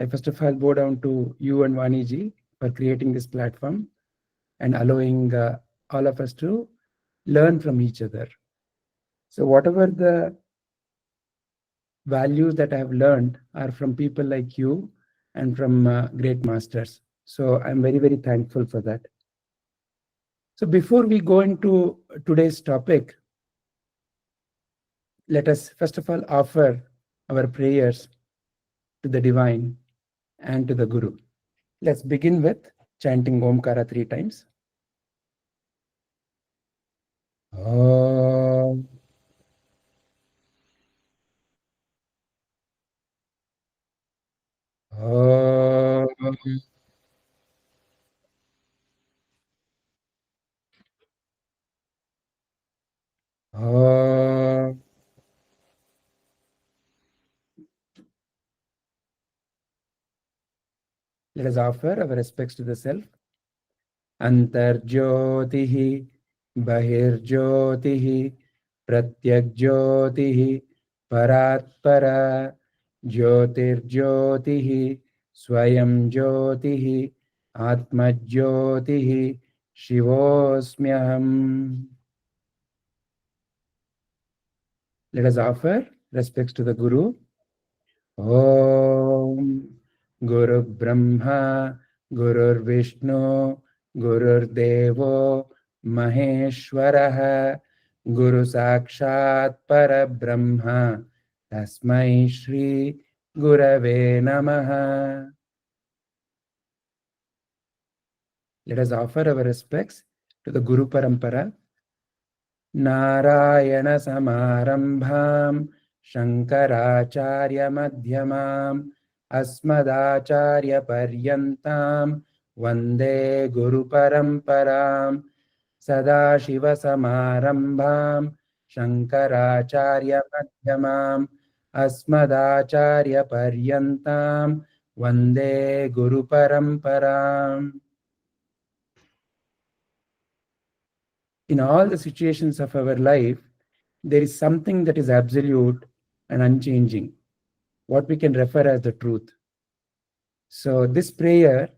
I first of all bow down to you and Vaniji for creating this platform and allowing all of us to learn from each other. So whatever the values that I have learned are from people like you and from great masters. So I'm very, very thankful for that. So before we go into today's topic, let us first of all offer our prayers to the divine and to the Guru. Let's begin with chanting Omkara 3 times. Om. Om. Om. Let us offer our respects to the self. Antarjyotihi, Bahirjyotihi, Pratyakjyotihi, Paratpara, Jyotirjyotihi, Swayam Jyotihi, Atmajyotihi, Shivosmyaham. Let us offer respects to the Guru. Om Guru Brahma, Guru Vishnu, Guru Devo, Maheshwaraha, Guru Sakshat Parabrahma, Tasmai Shri Gurave Namaha. Let us offer our respects to the Guru Parampara. Narayana Samarambham Shankaracharya Madhyamam Asmadacharya Paryantam Vande Guru Paramparam Sadashiva Samarambham Shankaracharya Madhyamam Asmadacharya Paryantam Vande Guru Paramparam. In all the situations of our life, there is something that is absolute and unchanging, what we can refer as the truth. So this prayer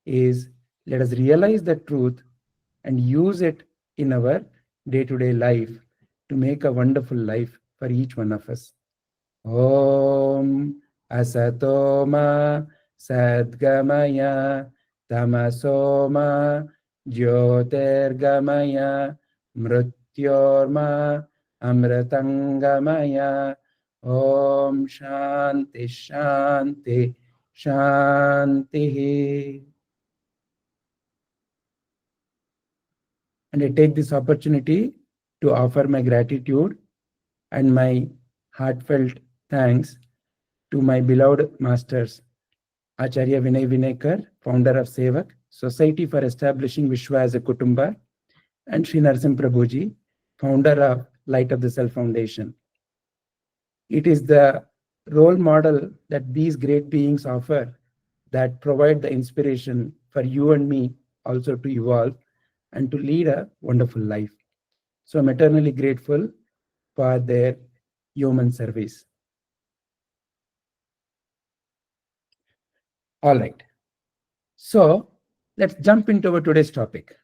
is, let us realize the truth and use it in our day-to-day life to make a wonderful life for each one of us. Om Asatoma Sadgamaya Tamasoma Jyotirgamaya Mrityorma Amritangamaya. Om Shanti Shanti Shanti. And I take this opportunity to offer my gratitude and my heartfelt thanks to my beloved masters, Acharya Vinay Vinekar, founder of Sevak, Society for Establishing Vishwa as a Kutumba, and Sri Narasimha Prabhuji, founder of Light of the Self Foundation. It is the role model that these great beings offer that provide the inspiration for you and me also to evolve and to lead a wonderful life. So I'm eternally grateful for their human service. All right. So let's jump into our today's topic.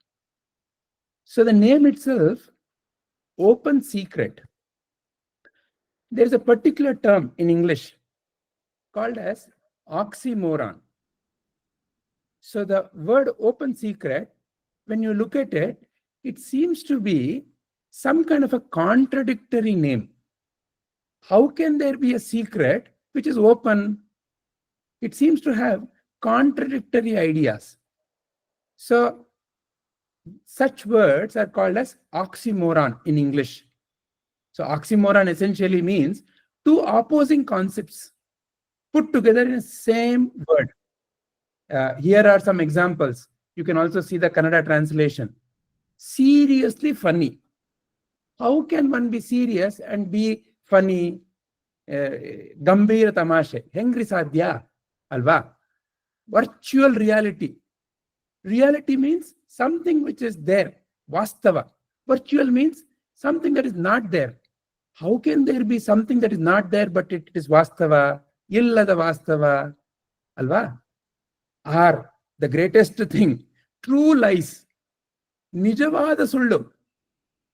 So the name itself, open secret. There's a particular term in English called as oxymoron. So the word open secret, when you look at it, it seems to be some kind of a contradictory name. How can there be a secret which is open? It seems to have contradictory ideas. So such words are called as oxymoron in English. So oxymoron essentially means two opposing concepts put together in the same word. Here are some examples. You can also see the Kannada translation. Seriously funny. How can one be serious and be funny? Gambhira tamashe. Hengri sadhya. Alva. Virtual reality. Reality means something which is there. Vastava. Virtual means something that is not there. How can there be something that is not there but it is vastava? Illada vastava. alva, are the greatest thing. True lies, nijavada sullu,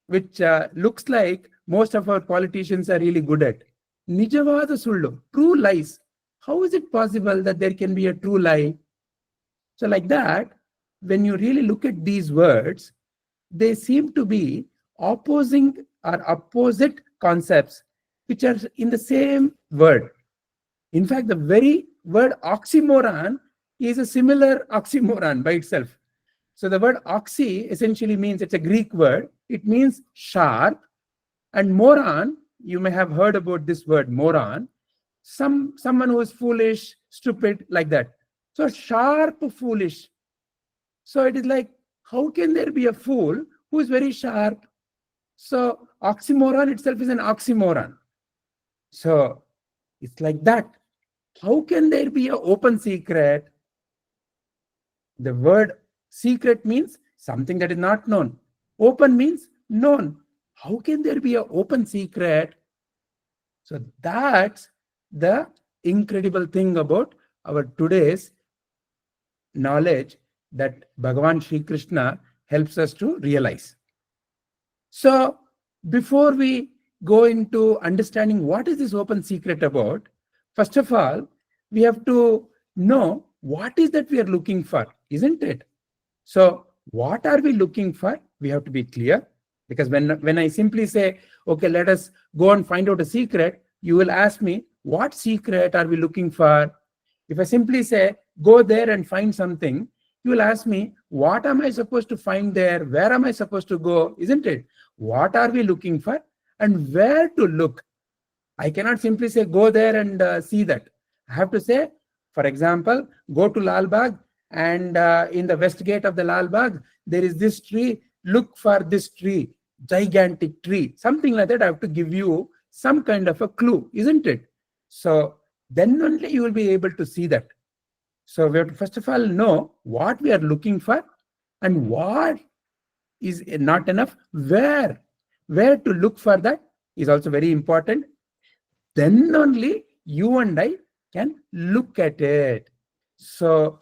which looks like most of our politicians are really good at. Nijavada sullu, true lies. How is it possible that there can be a true lie? So, like that, when you really look at these words, they seem to be opposing or opposite concepts which are in the same word. In fact, the very word oxymoron is a similar oxymoron by itself. So the word oxy essentially means, it's a Greek word. It means sharp, and moron, you may have heard about this word moron, someone who is foolish, stupid, like that. So sharp, foolish. So it is like, how can there be a fool who is very sharp? So oxymoron itself is an oxymoron. So it's like that. How can there be an open secret? The word secret means something that is not known. Open means known. How can there be an open secret? So that's the incredible thing about our today's knowledge that Bhagavan Sri Krishna helps us to realize. So before we go into understanding what is this open secret about, first of all, we have to know what is that we are looking for, isn't it? So what are we looking for? We have to be clear, because when I simply say, okay, let us go and find out a secret, you will ask me, what secret are we looking for? If I simply say, go there and find something, you will ask me, what am I supposed to find there? Where am I supposed to go? Isn't it? What are we looking for and where to look? I cannot simply say, go there and see that. I have to say, for example, go to Lal Bagh, and in the west gate of the Lal Bagh, there is this tree. Look for this tree, gigantic tree, something like that. I have to give you some kind of a clue, isn't it? So then only you will be able to see that. So we have to first of all know what we are looking for, and what is not enough. Where to look for that is also very important. Then only you and I can look at it. So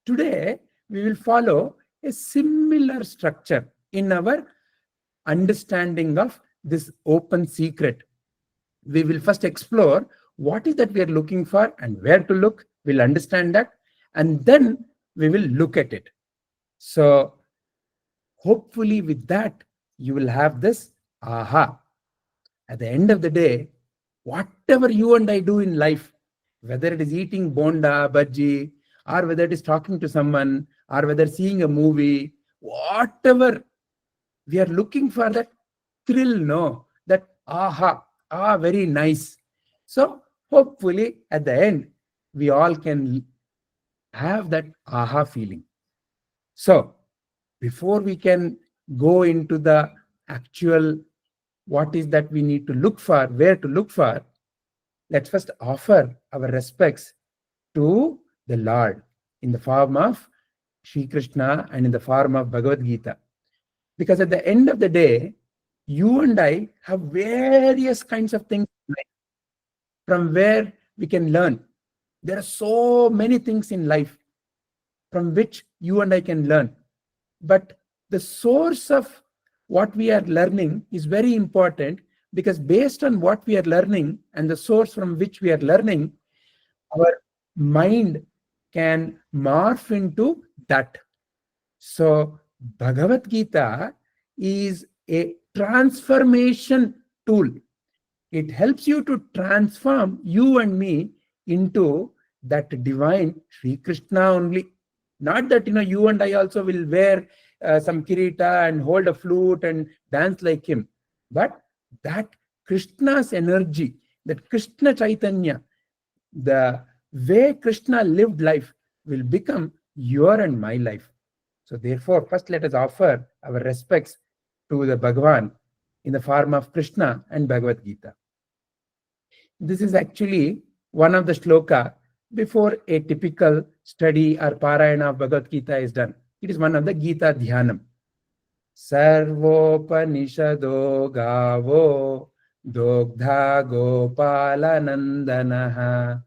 today we will follow a similar structure in our understanding of this open secret. We will first explore what is that we are looking for and where to look. We'll understand that, and then we will look at it. So hopefully with that, you will have this aha. At the end of the day, whatever you and I do in life, whether it is eating bonda, bhaji, or whether it is talking to someone, or whether seeing a movie, whatever, we are looking for that thrill, no? That aha, very nice. So hopefully at the end, we all can have that aha feeling. So before we can go into the actual what is that we need to look for, where to look for, let's first offer our respects to the Lord in the form of Sri Krishna and in the form of Bhagavadgita. Because at the end of the day, you and I have various kinds of things from where we can learn. There are so many things in life from which you and I can learn. But the source of what we are learning is very important, because based on what we are learning and the source from which we are learning, our mind can morph into that. So Bhagavad Gita is a transformation tool. It helps you to transform you and me into that divine Sri Krishna only. Not that you and I also will wear some kirita and hold a flute and dance like him, but that Krishna's energy, that Krishna Chaitanya, the way Krishna lived life will become your and my life. So therefore, first let us offer our respects to the Bhagavan in the form of Krishna and Bhagavad Gita. This is actually one of the shloka before a typical study or parayana of Bhagavad Gita is done. It is one of the Gita Dhyanam. Sarvopanishado gavo dogdha gopala nandanaha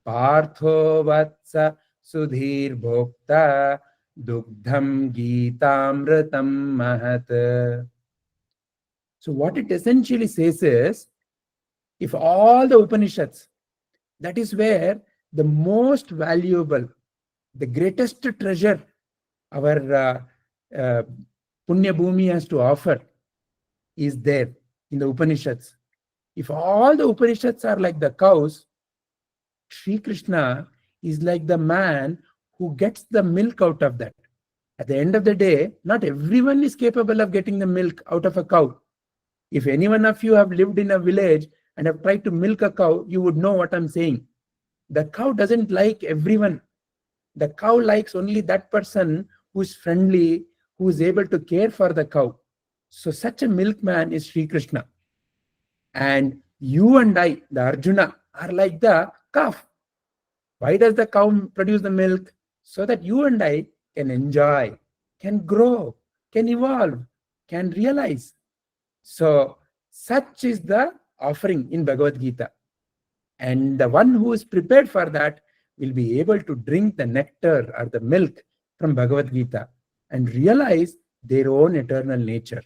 Partho Vatsa Sudhir Bhokta Dugdham Geetamritam Mahat. So what it essentially says is, if all the Upanishads, that is where the most valuable, the greatest treasure our uh, Punya Bhumi has to offer is there in the Upanishads. If all the Upanishads are like the cows, Sri Krishna is like the man who gets the milk out of that. At the end of the day, not everyone is capable of getting the milk out of a cow. If any one of you have lived in a village and have tried to milk a cow, you would know what I'm saying. The cow doesn't like everyone. The cow likes only that person who's friendly, who is able to care for the cow. So such a milkman is Sri Krishna. And you and I, the Arjuna, are like the calf. Why does the cow produce the milk? So that you and I can enjoy, can grow, can evolve, can realize. So such is the offering in Bhagavad Gita. And the one who is prepared for that will be able to drink the nectar or the milk from Bhagavad Gita and realize their own eternal nature.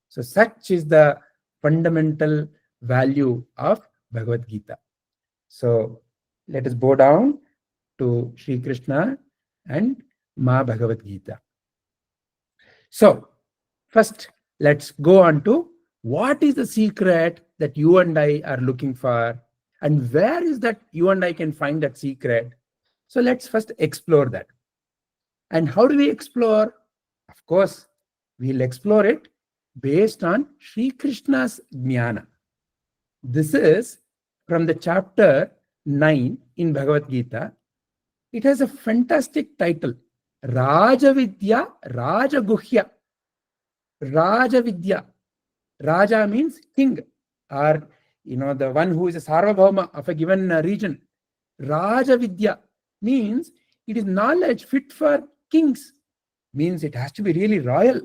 So such is the fundamental value of Bhagavad Gita. So let us bow down to Sri Krishna and Ma Bhagavad Gita. So first, let's go on to what is the secret that you and I are looking for, and where is that you and I can find that secret. So let's first explore that. And how do we explore? Of course, we'll explore it based on Sri Krishna's jnana. This is from the chapter 9 in Bhagavad Gita. It has a fantastic title, Rajavidya Rajaguhya. Rajavidya. Raja means king, or the one who is a Sarvabhauma of a given region. Rajavidya means it is knowledge fit for kings. Means it has to be really royal,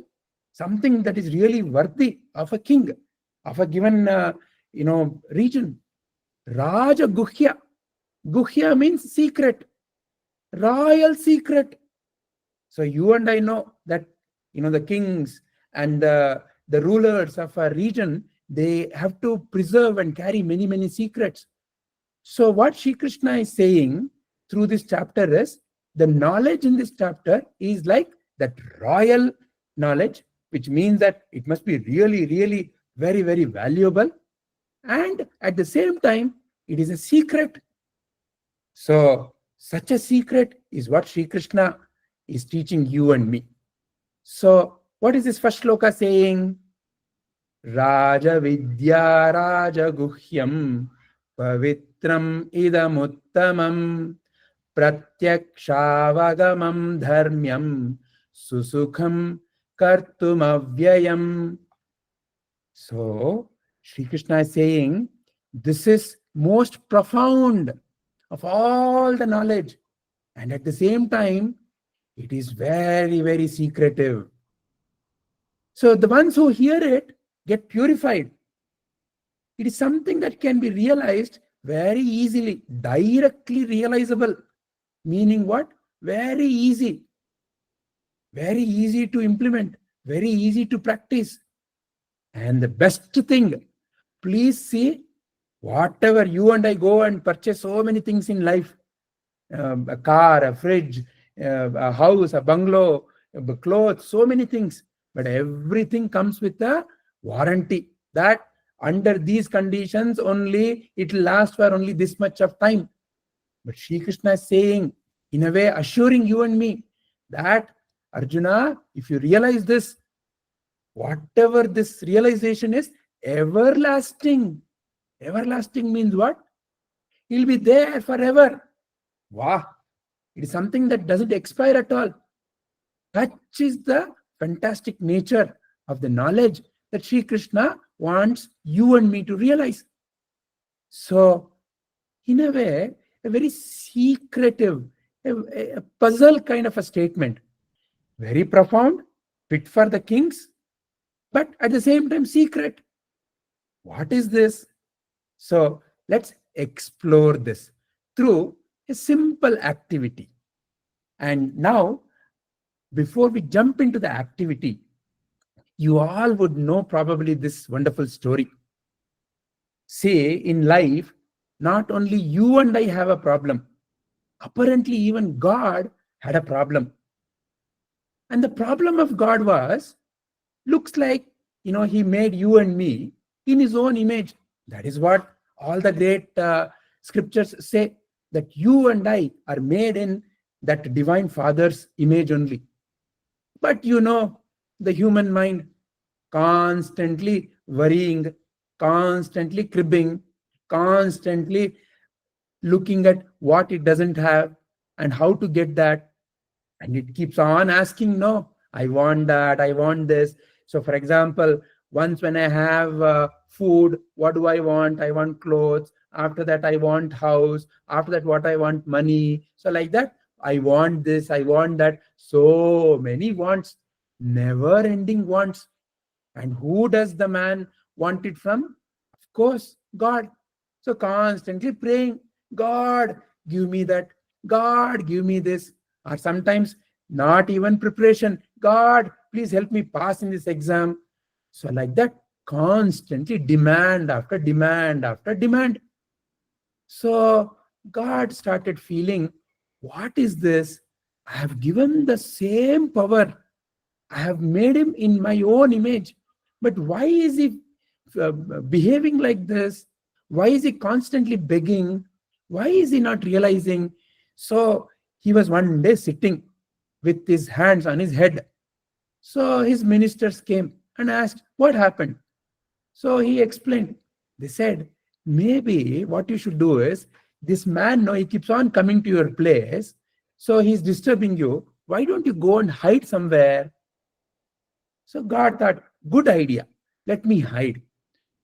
something that is really worthy of a king, of a given region. Rajaguhya. Guhya means secret, royal secret. So you and I know that the kings and the rulers of a region, they have to preserve and carry many, many secrets. So what Shri Krishna is saying through this chapter is, the knowledge in this chapter is like that royal knowledge, which means that it must be really, really very, very valuable. And at the same time, it is a secret. So such a secret is what Shri Krishna is teaching you and me. So what is this first shloka saying? Raja Vidya Raja Guhyam Pavitram Idamuttamam Pratyakshaavagamam Dharmyam Susukham Kartumavyayam. So Sri Krishna is saying, this is most profound of all the knowledge, and at the same time it is very, very secretive. So the ones who hear it get purified. It is something that can be realized very easily, directly realizable. Meaning what? Very easy to implement, very easy to practice. And the best thing, please see, whatever you and I go and purchase so many things in life, a car, a fridge, a house, a bungalow, clothes, so many things, but everything comes with a warranty that under these conditions only it will last for only this much of time. But Shri Krishna is saying, in a way assuring you and me that, Arjuna, if you realize this, whatever this realization is, everlasting. Everlasting means what? It will be there forever. Wow. It is something that doesn't expire at all. Such is the fantastic nature of the knowledge that Sri Krishna wants you and me to realize. So, in a way, a very secretive, a puzzle kind of a statement. Very profound, fit for the kings, but at the same time secret. What is this? So let's explore this through A simple activity. And now, before we jump into the activity, you all would know probably this wonderful story. Say, in life, not only you and I have a problem, apparently even God had a problem. And the problem of God was, looks like, he made you and me in his own image. That is what all the great scriptures say, that you and I are made in that divine Father's image only. But the human mind constantly worrying, constantly cribbing, constantly looking at what it doesn't have and how to get that. And it keeps on asking, no, I want that, I want this. So, for example, once when I have food, what do I want? I want clothes. After that, I want house. After that, what I want? Money. So, like that, I want this, I want that. So many wants, never ending wants. And who does the man want it from? Of course, God. So constantly praying, God, give me that. God, give me this. Or sometimes not even preparation. God, please help me pass in this exam. So like that, constantly demand after demand after demand. So God started feeling, what is this? I have given the same power. I have made him in my own image. But why is he behaving like this? Why is he constantly begging? Why is he not realizing? So he was one day sitting with his hands on his head. So his ministers came and asked, what happened? So he explained. They said, maybe what you should do is, this man, no, he keeps on coming to your place. So he's disturbing you. Why don't you go and hide somewhere? So God thought, good idea. Let me hide.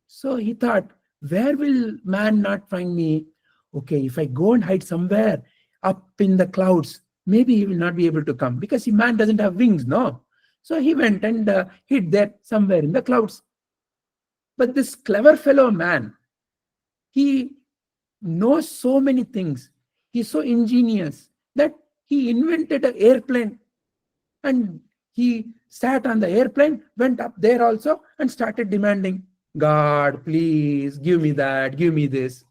So he thought, where will man not find me? Okay, if I go and hide somewhere up in the clouds, maybe he will not be able to come because man doesn't have wings, no? So he went and hid there somewhere in the clouds. But this clever fellow man, he knows so many things. He's so ingenious that he invented an airplane, and he sat on the airplane, went up there also, and started demanding, God, please give me that, give me this.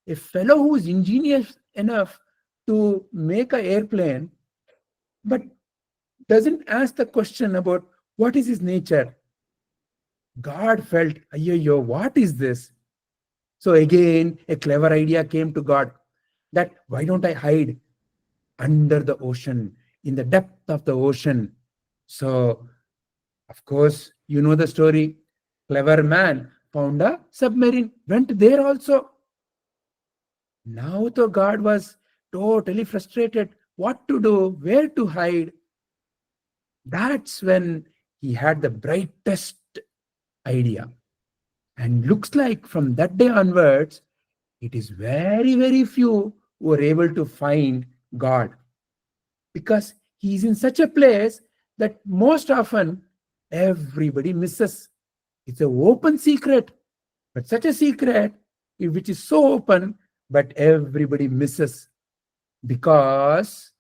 A fellow who is ingenious enough to make an airplane, but doesn't ask the question about what is his nature. God felt, yo, what is this? So again, a clever idea came to God, that why don't I hide under the ocean, in the depth of the ocean? So, of course, you know the story. Clever man found a submarine, went there also. Now the God was totally frustrated. What to do? Where to hide? That's when he had the brightest idea. And looks like from that day onwards, it is very, very few who are able to find God, because he's in such a place that most often everybody misses. It's an open secret, but such a secret which is so open, but everybody misses, because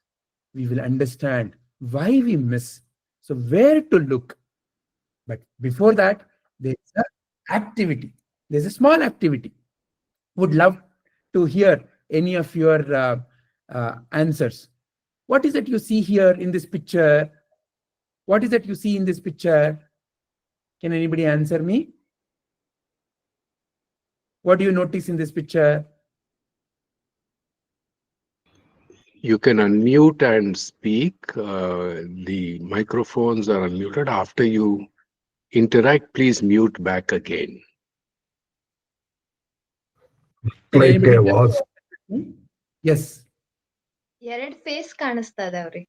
we will understand why we miss. So where to look? But before that, there's an activity. There's a small activity. Would love to hear any of your answers. What is it you see here in this picture? What is it you see in this picture? Can anybody answer me? What do you notice in this picture? You can unmute and speak. The microphones are unmuted. After you interact, please mute back again. Can Like anybody a tell was me? Yes. ಎರಡು face ಕಾಣಿಸ್ತಾ ಇದಾವ್ರಿ.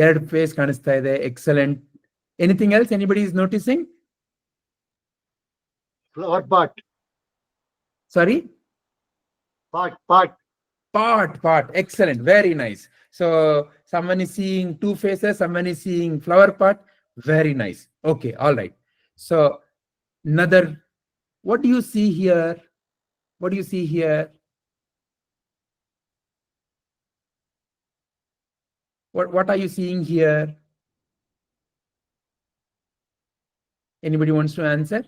ಎರಡು face ಕಾಣಿಸ್ತಾ ಇದೆ. Excellent. Anything else anybody is noticing? flower pot, Sorry? pot. Pot. Excellent. Very nice. So someone is seeing two faces, someone is seeing flower pot. Very nice. Okay, all right. So another, what do you see here? What do you see here? What are you seeing here? Anybody wants to answer?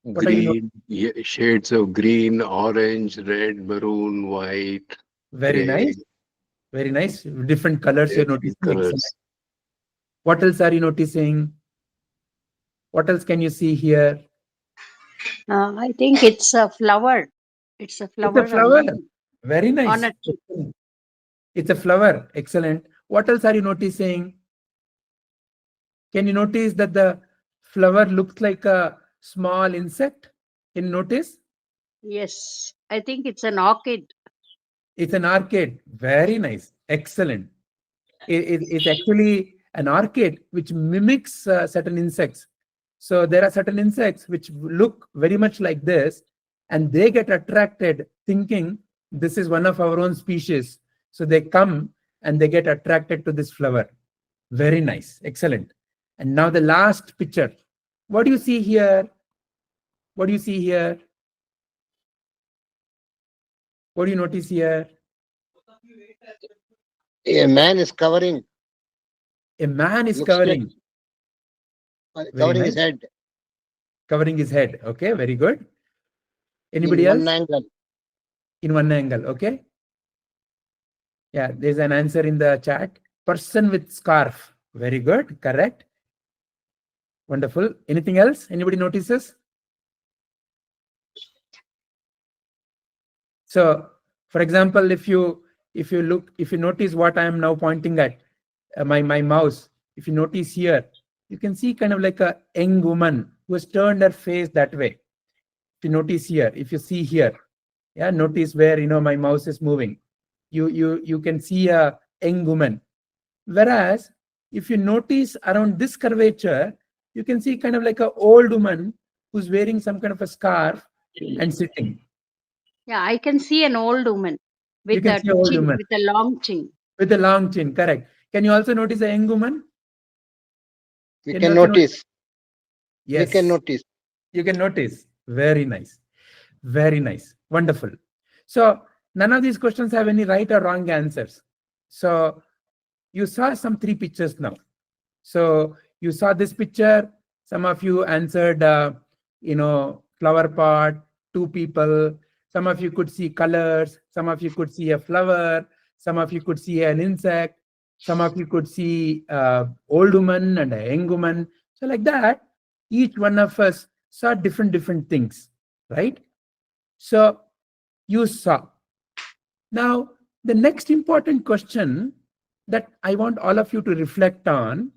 What are you Green, shades of green, orange, red, maroon, white, Very gray, nice. Very nice. Different colors you're different noticing. Excellent. colors. What else are you noticing? What else can you see here? I think it's a flower. It's a It's flower a flower. on Very nice. a tree. It's a flower. Excellent. What else are you noticing? Can you notice that the flower looks like a small insect? Can you notice? Yes, I think it's an orchid. It's an orchid. Very nice. Excellent. It's actually an orchid which mimics certain insects. So there are certain insects which look very much like this, and they get attracted thinking this is one of our own species. So they come and they get attracted to this flower. Very nice. Excellent. And now the last picture. What do you see here? What do you see here? What do you notice here? A man is covering, A man is Looks covering. Very covering his nice. head Covering his head. Okay, very good. in Anybody one else? angle. In one angle. Okay. Yeah, there's an answer in the chat. Person with scarf. Very good. Correct. Wonderful. Anything else? Anybody notices? So, for example, if you notice what I am now pointing at, my mouse, if you notice here, you can see kind of like a young woman who has turned her face that way. If you notice here, if you see here, yeah, notice where my mouse is moving. You can see a young woman. Whereas if you notice around this curvature, you can see kind of like an old woman who's wearing some kind of a scarf and sitting. Yeah, I can see an old woman You with can a see an old chin, woman with a long chin. with a long chin. Correct. Can you also notice a young woman? We Can can you also notice. We Yes. can notice. You can notice. Very nice. Very nice. Wonderful. So none of these questions have any right or wrong answers. So you saw some 3 pictures now. So you saw this picture. Some of you answered, flower pot, 2 people. Some of you could see colors. Some of you could see a flower. Some of you could see an insect. Some of you could see old woman and a young woman. So like that, each one of us saw different things, right? So you saw. Now, the next important question that I want all of you to reflect on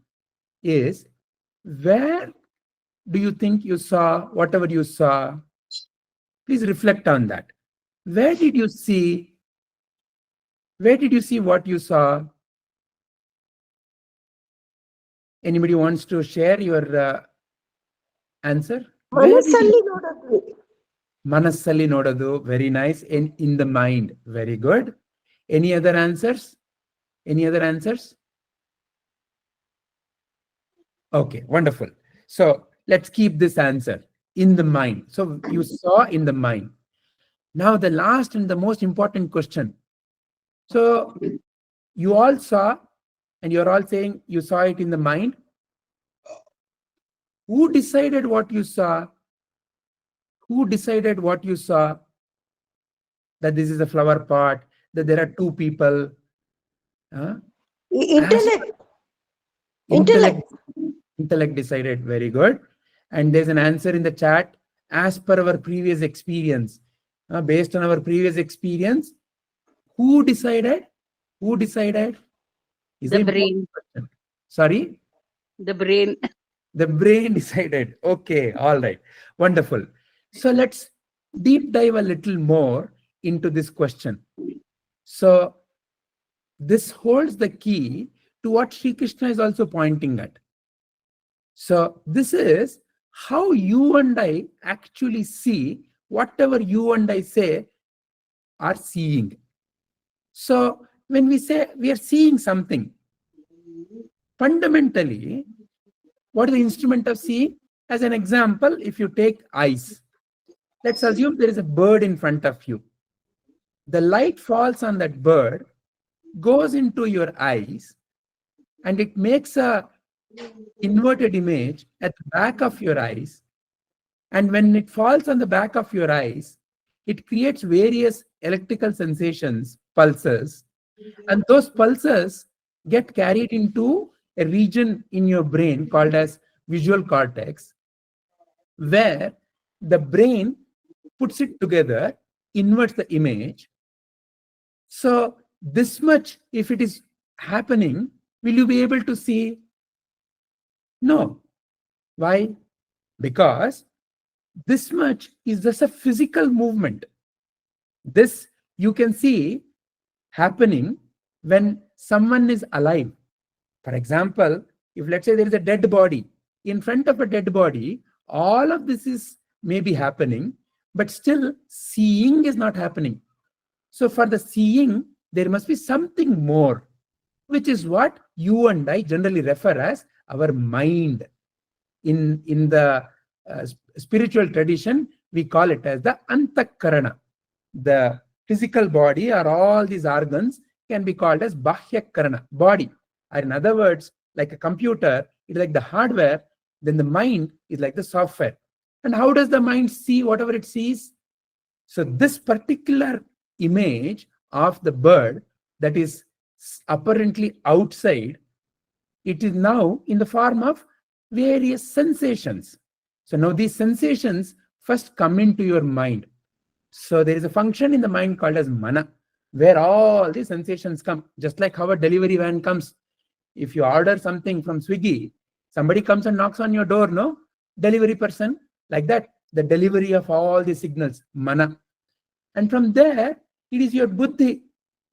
is, where do you think you saw whatever you saw? Please reflect on that. Where did you see what you saw? Anybody wants to share your answer? ಮನಸ್ಸಲ್ಲಿ ನೋಡೋದು. Manasali nodadu. Very nice. In the mind. Very good. Any other answers? Okay, wonderful. So let's keep this answer in the mind. So you saw in the mind. Now the last and the most important question. So you all saw, and you're all saying you saw it in the mind. Who decided what you saw? Who decided what you saw? That this is a flower pot, that there are 2 people. Intellect Intellect decided. Very good. And there's an answer in the chat. As per our previous experience, based on our previous experience, who decided? Is The it brain. Sorry? The brain. The brain decided. Okay, all right. Wonderful. So let's deep dive a little more into this question. So this holds the key to what Sri Krishna is also pointing at. So this is how you and I actually see whatever you and I say are seeing. So when we say we are seeing something, fundamentally, what is the instrument of seeing? As an example, if you take eyes, let's assume there is a bird in front of you. The light falls on that bird. goes into your eyes and it makes a inverted image at the back of your eyes. And when it falls on the back of your eyes, it creates various electrical sensations, pulses, and those pulses get carried into a region in your brain called as visual cortex, where the brain puts it together, inverts the image. So this much, if it is happening, will you be able to see? No. Why? Because this much is just a physical movement. This you can see happening when someone is alive. For example, if let's say there is a dead body, in front of a dead body, all of this is maybe happening, but still seeing is not happening. So for the seeing, there must be something more, which is what you and I generally refer as our mind. In the spiritual tradition, we call it as the antakarana. The physical body or all these organs can be called as bahyakarana, body. Or in other words, like a computer, it's like the hardware, then the mind is like the software. And how does the mind see whatever it sees? So this particular image of the bird that is apparently outside, it is now in the form of various sensations. So now these sensations first come into your mind. So there is a function in the mind called as mana, where all these sensations come, just like how a delivery van comes. If you order something from Swiggy, somebody comes and knocks on your door, no? Delivery person, like that, the delivery of all these signals, mana. And from there, it is your buddhi,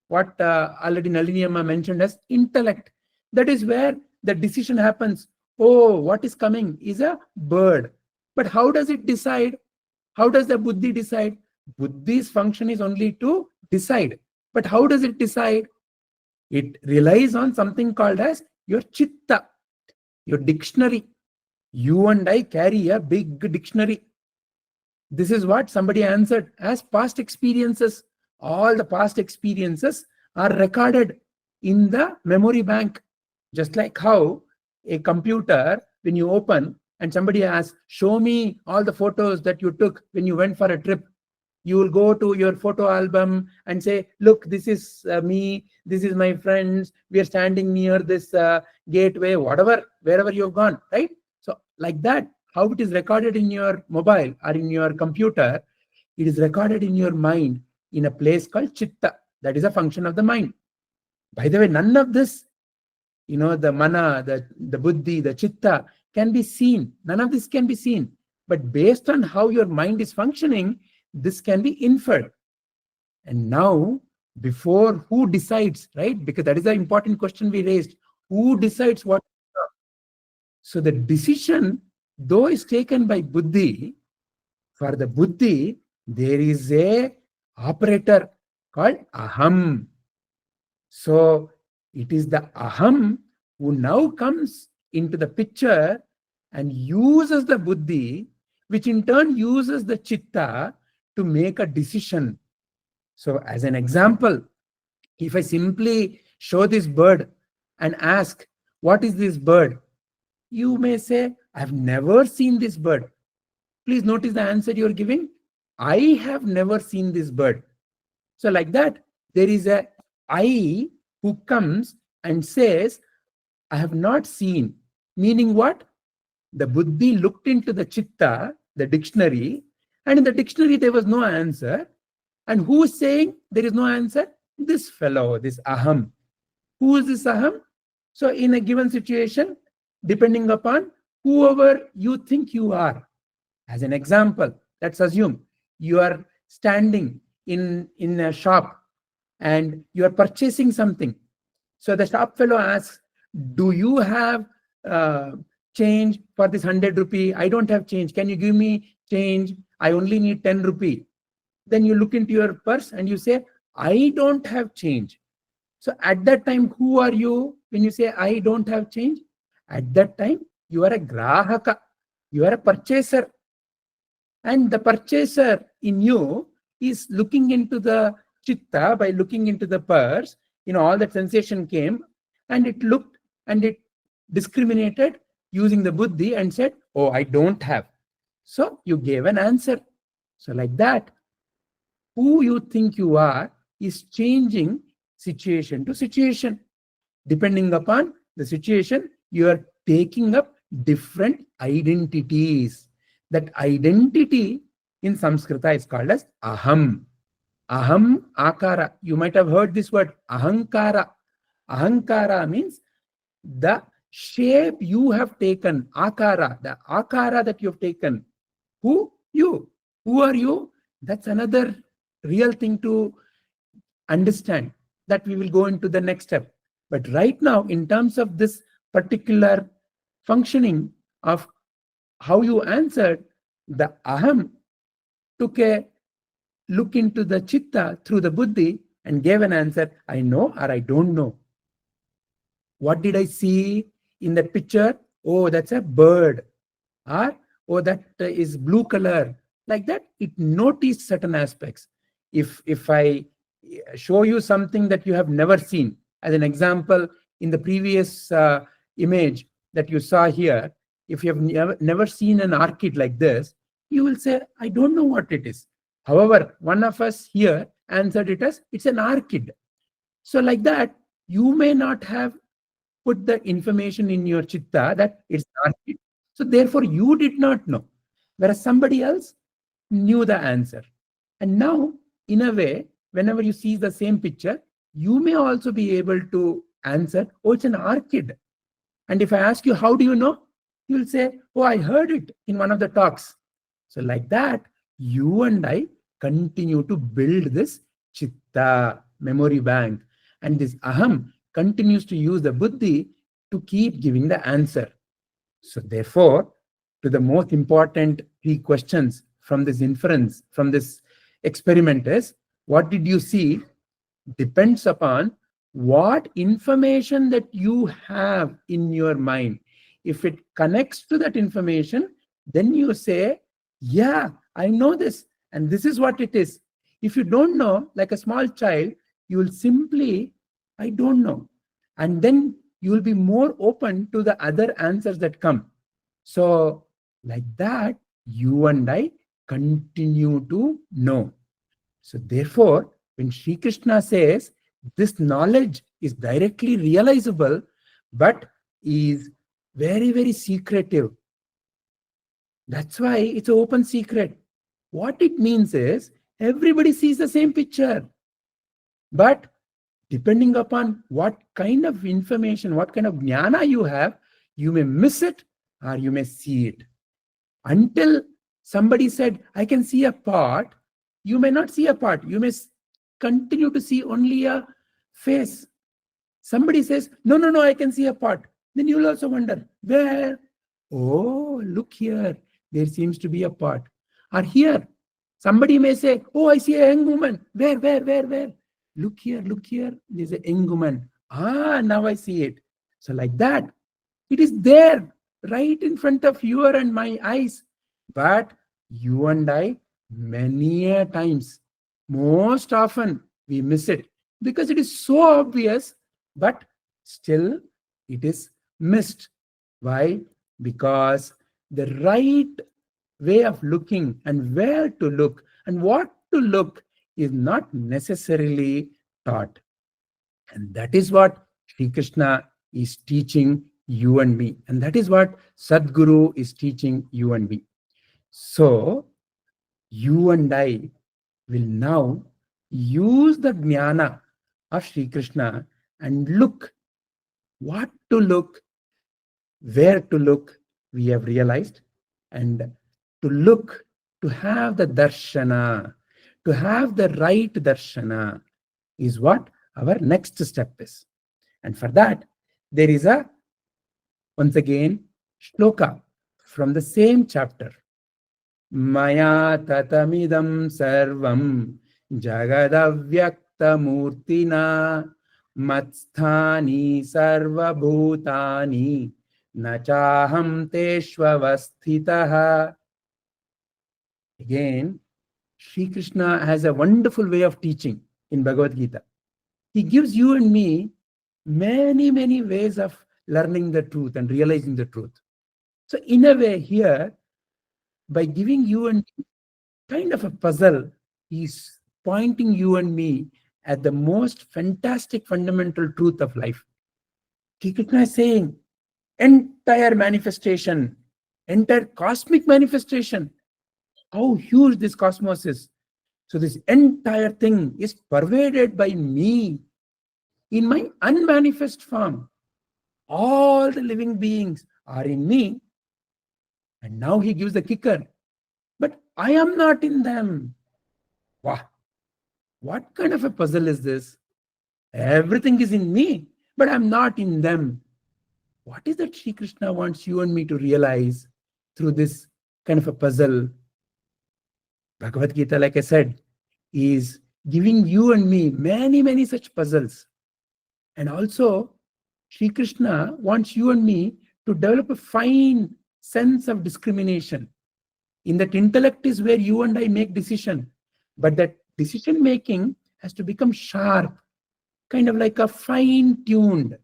what already Nalini Amma mentioned as intellect. That is where the decision happens. Oh, what is coming is a bird. But how does it decide? How does the buddhi decide? Buddhi's function is only to decide. But how does it decide? It relies on something called as your chitta, your dictionary. You and I carry a big dictionary. This is what somebody answered as past experiences. All the past experiences are recorded in the memory bank. Just like how a computer, when you open and somebody asks, show me all the photos that you took when you went for a trip. You will go to your photo album and say, look, this is me, this is my friends, we are standing near this gateway, whatever, wherever you've gone, right? So like that, how it is recorded in your mobile or in your computer, it is recorded in your mind in a place called chitta. That is a function of the mind. By the way, none of this, the mana, the buddhi, the chitta can be seen. None of this can be seen. But based on how your mind is functioning, this can be inferred. And now, before who decides, right? Because that is the important question we raised. Who decides what? So the decision, though is taken by buddhi, for the buddhi, there is a operator called aham. So it is the aham who now comes into the picture and uses the buddhi, which in turn uses the chitta to make a decision. So as an example, if I simply show this bird and ask, what is this bird? You may say, I've never seen this bird. Please notice the answer you're giving. I have never seen this bird. So like that, there is a I who comes and says, I have not seen. Meaning what? The buddhi looked into the chitta, the dictionary, and in the dictionary there was no answer. And who is saying there is no answer? This fellow, this aham. Who is this aham? So in a given situation, depending upon whoever you think you are. As an example, let's assume you are standing in a shop and you are purchasing something. So the shop fellow asks, do you have change for this 100 rupee? I don't have change. Can you give me change? I only need 10 rupee. Then you look into your purse and you say, I don't have change. So at that time, who are you when you say, I don't have change? At that time, you are a grahaka. You are a purchaser. And the purchaser in you is looking into the chitta by looking into the purse all that sensation came, and it looked and it discriminated using the buddhi and said, oh, I don't have. So you gave an answer. So like that, who you think you are is changing situation to situation. Depending upon the situation, you are taking up different identities. That identity in Sanskrita is called as aham. Aham akara. You might have heard this word ahankara. Ahankara means the shape you have taken. Akara, the akara that you have taken. Who? You. Who are you? That's another real thing to understand, that we will go into the next step. But right now, in terms of this particular functioning of how you answered, the aham took a look into the chitta through the buddhi and gave an answer, I know or I don't know. What did I see in that picture? Oh, that's a bird. Or, oh, that is blue color. Like that, it noticed certain aspects. If I show you something that you have never seen, as an example, in the previous image that you saw here, if you have never seen an orchid like this, you will say, I don't know what it is. However, one of us here answered it as, it's an orchid. So like that, you may not have put the information in your chitta that it's an orchid. So therefore, you did not know, whereas somebody else knew the answer. And now, in a way, whenever you see the same picture, you may also be able to answer, oh, it's an orchid. And if I ask you, how do you know? You will say, oh, I heard it in one of the talks. So like that, you and I continue to build this chitta memory bank. And this aham continues to use the buddhi to keep giving the answer. So therefore, to the most important 3 questions from this inference, from this experiment is, what did you see depends upon what information that you have in your mind. If it connects to that information, then you say, yeah, I know this, and this is what it is. If you don't know, like a small child, you will simply, I don't know. And then you will be more open to the other answers that come. So like that, you and I continue to know. So therefore, when Sri Krishna says this knowledge is directly realizable, but is very, very secretive. That's why it's an open secret. What it means is everybody sees the same picture. But depending upon what kind of information, what kind of jnana you have, you may miss it or you may see it. Until somebody said, I can see a pot, you may not see a pot. You may continue to see only a face. Somebody says, no, I can see a pot. Then you will also wonder, where? Oh, look here. There seems to be a pot. Or here, somebody may say, oh, I see a young woman. Where? Look here. There's a young woman. Now I see it. So like that, it is there, right in front of your and my eyes. But you and I, many a times, most often, we miss it because it is so obvious, but still it is missed. Why? Because the right way of looking and where to look and what to look is not necessarily taught. And that is what Sri Krishna is teaching you and me. And that is what Sadguru is teaching you and me. So, you and I will now use the jnana of Sri Krishna and look what to look, where to look, we have realized, and to look, to have the darshana, to have the right darshana is what our next step is. And for that, there is once again, shloka from the same chapter. Maya tatamidam sarvam jagadavyakta murtina matsthani sarva bhutani nachaham teshvavasthitaha. Again, Sri Krishna has a wonderful way of teaching in Bhagavad Gita. he gives you and me many, many ways of learning the truth and realizing the truth. So in a way here, by giving you and me kind of a puzzle, he's pointing you and me at the most fantastic fundamental truth of life. Krishna is saying, entire manifestation, entire cosmic manifestation, how huge this cosmos is. So this entire thing is pervaded by me in my unmanifest form. All the living beings are in me. And now he gives the kicker. But I am not in them. Wow. What kind of a puzzle is this? Everything is in me, but I'm not in them. What is that Sri Krishna wants you and me to realize through this kind of a puzzle? Bhagavadgita, like I said, is giving you and me many, many such puzzles. And also, Sri Krishna wants you and me to develop a fine sense of discrimination. In that intellect is where you and I make decision. But that decision making has to become sharp, kind of like a fine-tuned.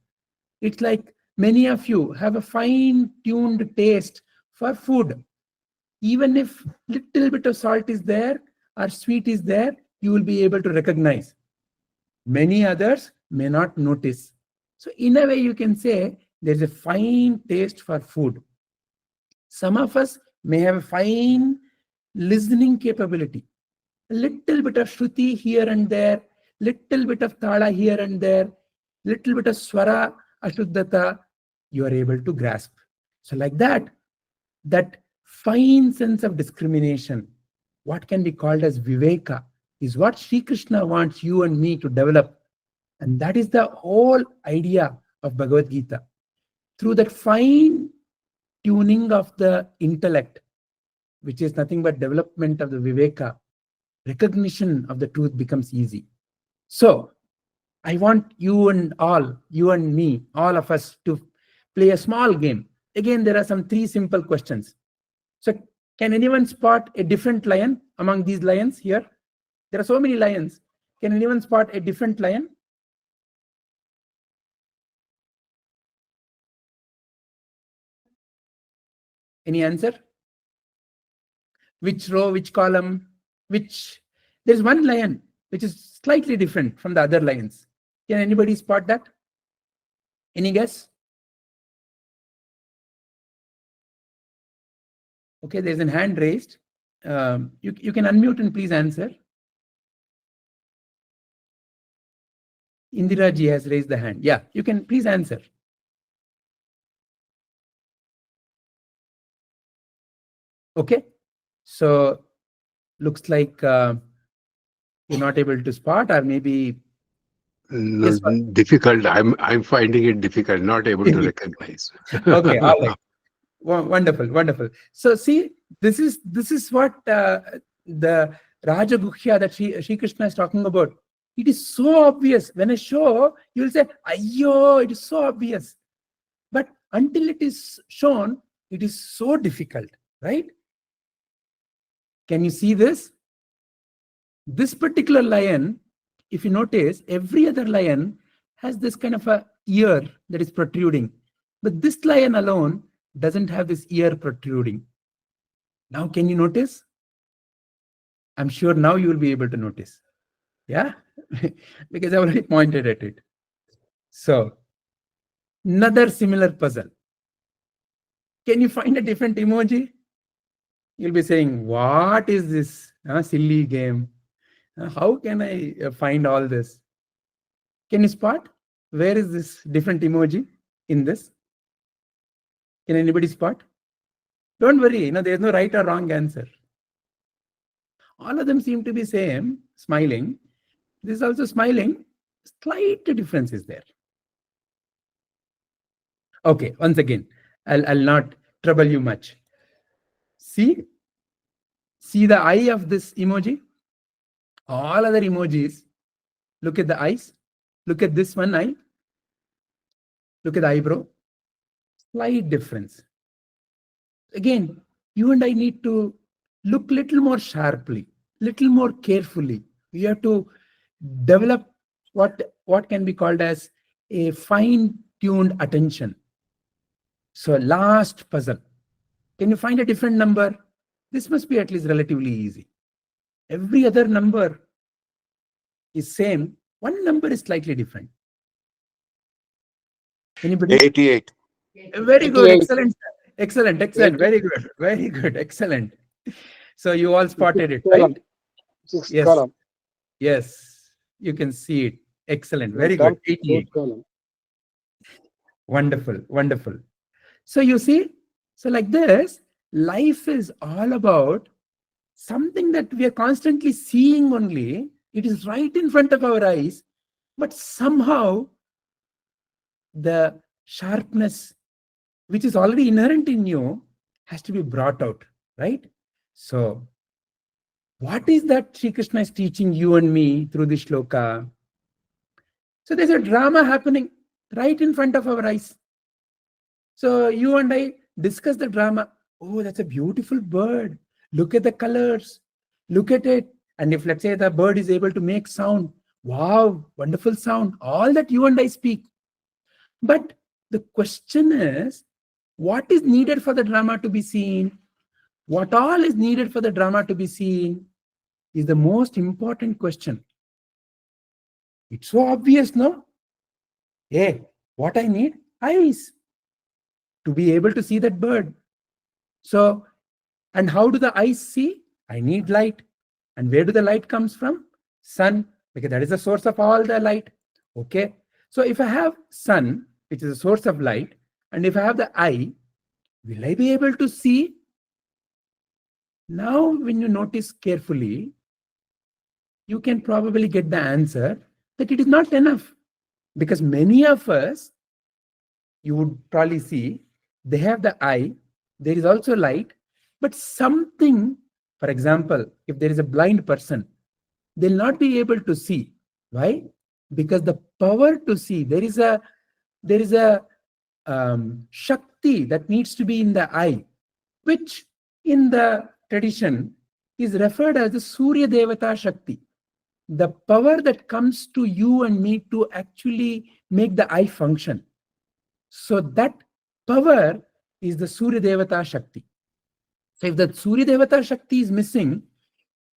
It's like many of you have a fine-tuned taste for food. Even if little bit of salt is there or sweet is there, you will be able to recognize. Many others may not notice. So in a way, you can say there's a fine taste for food. Some of us may have a fine listening capability. A little bit of shruti here and there, little bit of tala here and there, little bit of swara, ashuddhata, you are able to grasp. So like that fine sense of discrimination, what can be called as viveka, is what Sri Krishna wants you and me to develop. And that is the whole idea of Bhagavad Gita. Through that fine tuning of the intellect, which is nothing but development of the viveka, recognition of the truth becomes easy. So I want you and me, all of us, to play a small game. Again, there are some 3 simple questions. So can anyone spot a different lion among these lions here? There are so many lions. Can anyone spot a different lion? Any answer? Which row, which column, which? There's one lion which is slightly different from the other lions. Can anybody spot that? Any guess? Okay, there's a hand raised. You can unmute and please answer. Indira ji has raised the hand. Yeah, you can please answer. Okay, so looks like you're not able to spot, or maybe No, yes, difficult. I'm finding it difficult, not able to recognize. okay, all right. Wonderful. So see, this is what the Rajaguhya that Sri Krishna is talking about. It is so obvious. When I show, you will say, "Ayyo, it is so obvious." But until it is shown, it is so difficult, right? Can you see this? This particular lion, if you notice, every other lion has this kind of a ear that is protruding. But this lion alone doesn't have this ear protruding. Now, can you notice? I'm sure now you will be able to notice. Yeah? Because I already pointed at it. So, another similar puzzle. Can you find a different emoji? You'll be saying, what is this silly game? How can I find all this? Can you spot? Where is this different emoji in this? Can anybody spot? Don't worry, there's no right or wrong answer. All of them seem to be same, smiling. This is also smiling. Slight difference is there. Okay, once again, I'll not trouble you much. See the eye of this emoji? All other emojis, look at the eyes. Look at this one eye. Look at the eyebrow. Slight difference. Again, you and I need to look little more sharply, little more carefully. We have to develop what can be called as a fine-tuned attention. So last puzzle. Can you find a different number? This must be at least relatively easy. Every other number is same. One number is slightly different. Anybody? 88. Very good. 88. Excellent. Excellent. Excellent. Very good. Very good. Excellent. So you all spotted it, right? Sixth Yes. column. Yes. You can see it. Excellent. Yeah, Very third- good. 88. fourth column. Wonderful. Wonderful. So you see, so like this, life is all about something that we are constantly seeing only. It is right in front of our eyes, but somehow the sharpness, which is already inherent in you, has to be brought out, right? So what is that Sri Krishna is teaching you and me through this shloka? So there's a drama happening right in front of our eyes. So you and I discuss the drama. Oh, that's a beautiful bird. Look at the colors. Look at it. And if, let's say, the bird is able to make sound, wow, wonderful sound. All that you and I speak. But the question is, what is needed for the drama to be seen? What all is needed for the drama to be seen is the most important question. It's so obvious, no? Hey, what I need? Eyes to be able to see that bird. So, and how do the eyes see? I need light. And where do the light comes from? Sun, because that is the source of all the light. Okay. So if I have sun, which is a source of light, and if I have the eye, will I be able to see? Now, when you notice carefully, you can probably get the answer that it is not enough. Because many of us, you would probably see, they have the eye, there is also light, but something, for example, if there is a blind person, they'll not be able to see. Why? Because the power to see, there is a Shakti that needs to be in the eye, which in the tradition is referred as the Surya Devata Shakti. The power that comes to you and me to actually make the eye function. So that power is the Surya Devata Shakti. So if the Surya Devata Shakti is missing,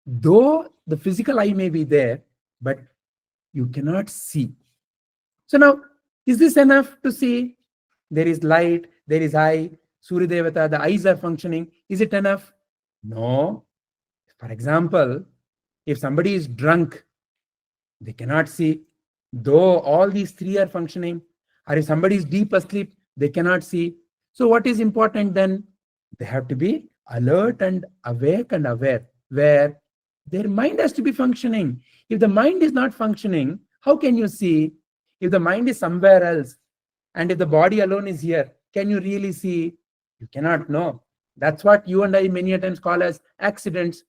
though the physical eye may be there, but you cannot see. So now, is this enough to see? There is light, there is eye, Surya Devata, the eyes are functioning. Is it enough? No. For example, if somebody is drunk, they cannot see, though all these three are functioning. Or if somebody is deep asleep, they cannot see. So what is important then? They have to be alert and awake and aware, where their mind has to be functioning. If the mind is not functioning, how can you see? If the mind is somewhere else, and if the body alone is here, can you really see? You cannot know. That's what you and I many a times call as accidents.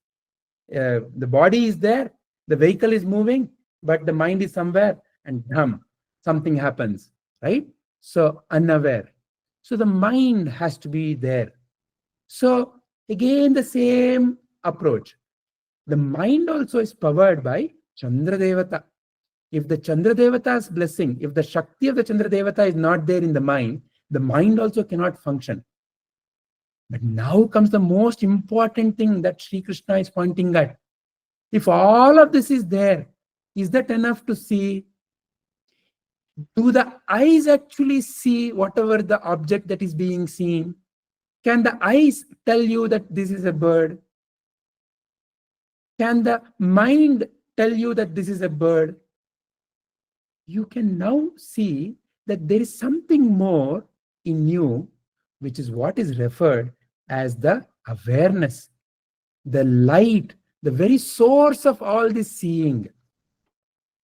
The body is there, the vehicle is moving, but the mind is somewhere, and something happens, right? So unaware. So the mind has to be there. So again, the same approach. The mind also is powered by Chandra Devata. If the Chandra Devata's blessing, if the Shakti of the Chandra Devata is not there in the mind also cannot function. But now comes the most important thing that Sri Krishna is pointing at. If all of this is there, is that enough to see? Do the eyes actually see whatever the object that is being seen? Can the eyes tell you that this is a bird? Can the mind tell you that this is a bird? You can now see that there is something more in you, which is what is referred as the awareness, the light, the very source of all this seeing,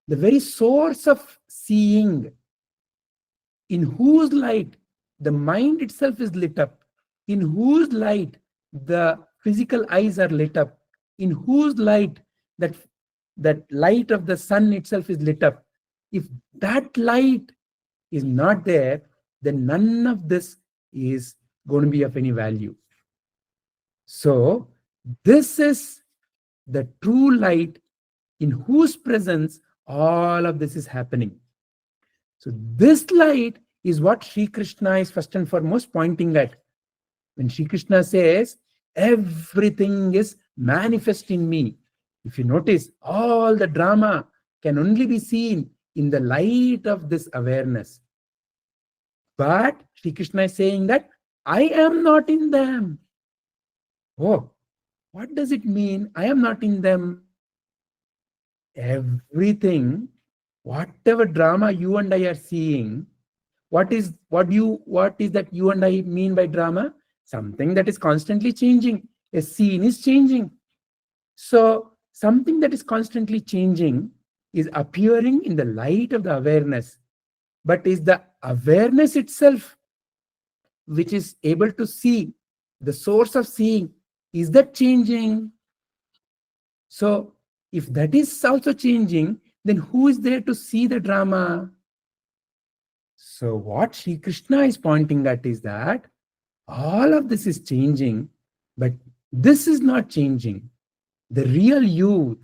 the very source of seeing, in whose light the mind itself is lit up, in whose light the physical eyes are lit up, in whose light that light of the sun itself is lit up. If that light is not there, then none of this is going to be of any value. So this is the true light in whose presence all of this is happening. So this light is what Sri Krishna is first and foremost pointing at. When Sri Krishna says, everything is manifest in me. If you notice, all the drama can only be seen in the light of this awareness. But Sri Krishna is saying that I am not in them. Oh, what does it mean? I am not in them. Everything, whatever drama you and I are seeing, what is that you and I mean by drama? Something that is constantly changing. A scene is changing. So something that is constantly changing is appearing in the light of the awareness. But is the awareness itself which is able to see, the source of seeing, is that changing? So if that is also changing, then who is there to see the drama? So what Sri Krishna is pointing at is that all of this is changing, but this is not changing. The real you,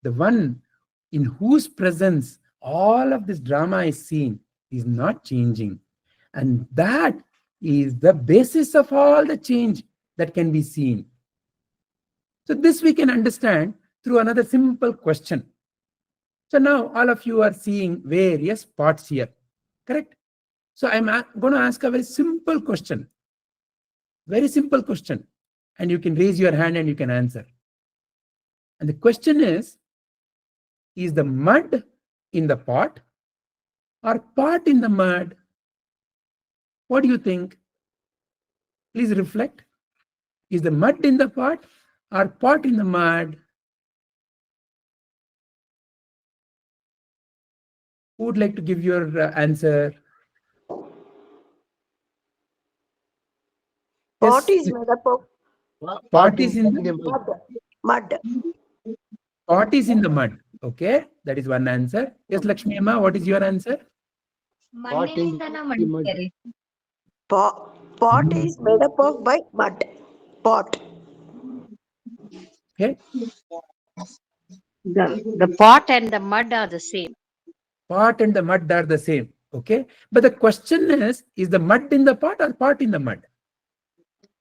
the one in whose presence all of this drama is seen, is not changing. And that is the basis of all the change that can be seen. So this we can understand through another simple question. So now all of you are seeing various parts here, correct? So I'm going to ask a very simple question. Very simple question. And you can raise your hand and you can answer. And the question is the mud in the pot or pot in the mud? What do you think? Please reflect. Is the mud in the pot or pot in the mud? Who would like to give your answer? Pot Yes, is made up of pot is in the mud. pot is in the mud. Okay, that is one answer. Yes, Lakshmi Amma, what is your answer? ಮಣ್ಣಿನಿಂದನ ಮಾಡ್ತಾರೆ. Pot is made up of by mud. Pot. Okay, The pot and the mud are the same. pot and the mud are the same. Okay, but the question is the mud in the pot or pot in the mud?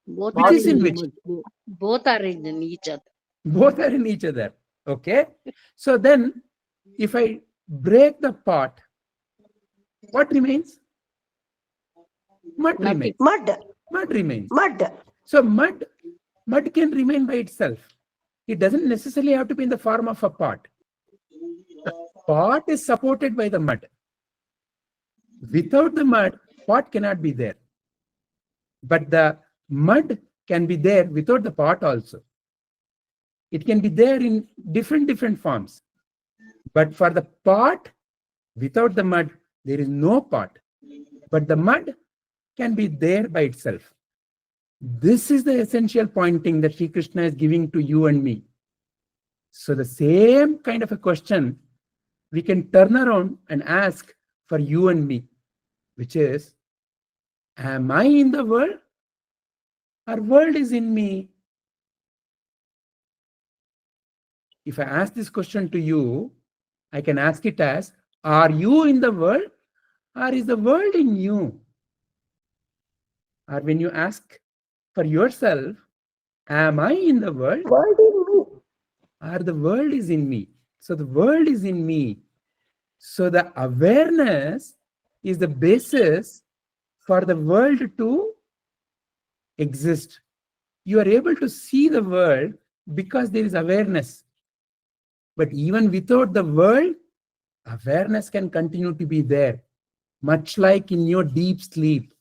Both Which are is in which? both are in each other. Both are in each other. Okay, so then if I break the pot, what remains? Mud Nothing. remains. Mud remains. Mud. So mud can remain by itself. It doesn't necessarily have to be in the form of a pot. The pot is supported by the mud. Without the mud, pot cannot be there. But the mud can be there without the pot also. It can be there in different forms. But for the pot, without the mud, there is no pot. But the mud can be there by itself. This is the essential pointing that Sri Krishna is giving to you and me. So the same kind of a question we can turn around and ask for you and me, which is, am I in the world or world is in me? If I ask this question to you, I can ask it as, are you in the world or is the world in you? Or when you ask for yourself, am I in the world World in me. or the world is in me? So the world is in me. So the awareness is the basis for the world to exist. You are able to see the world because there is awareness. But even without the world, awareness can continue to be there, much like in your deep sleep.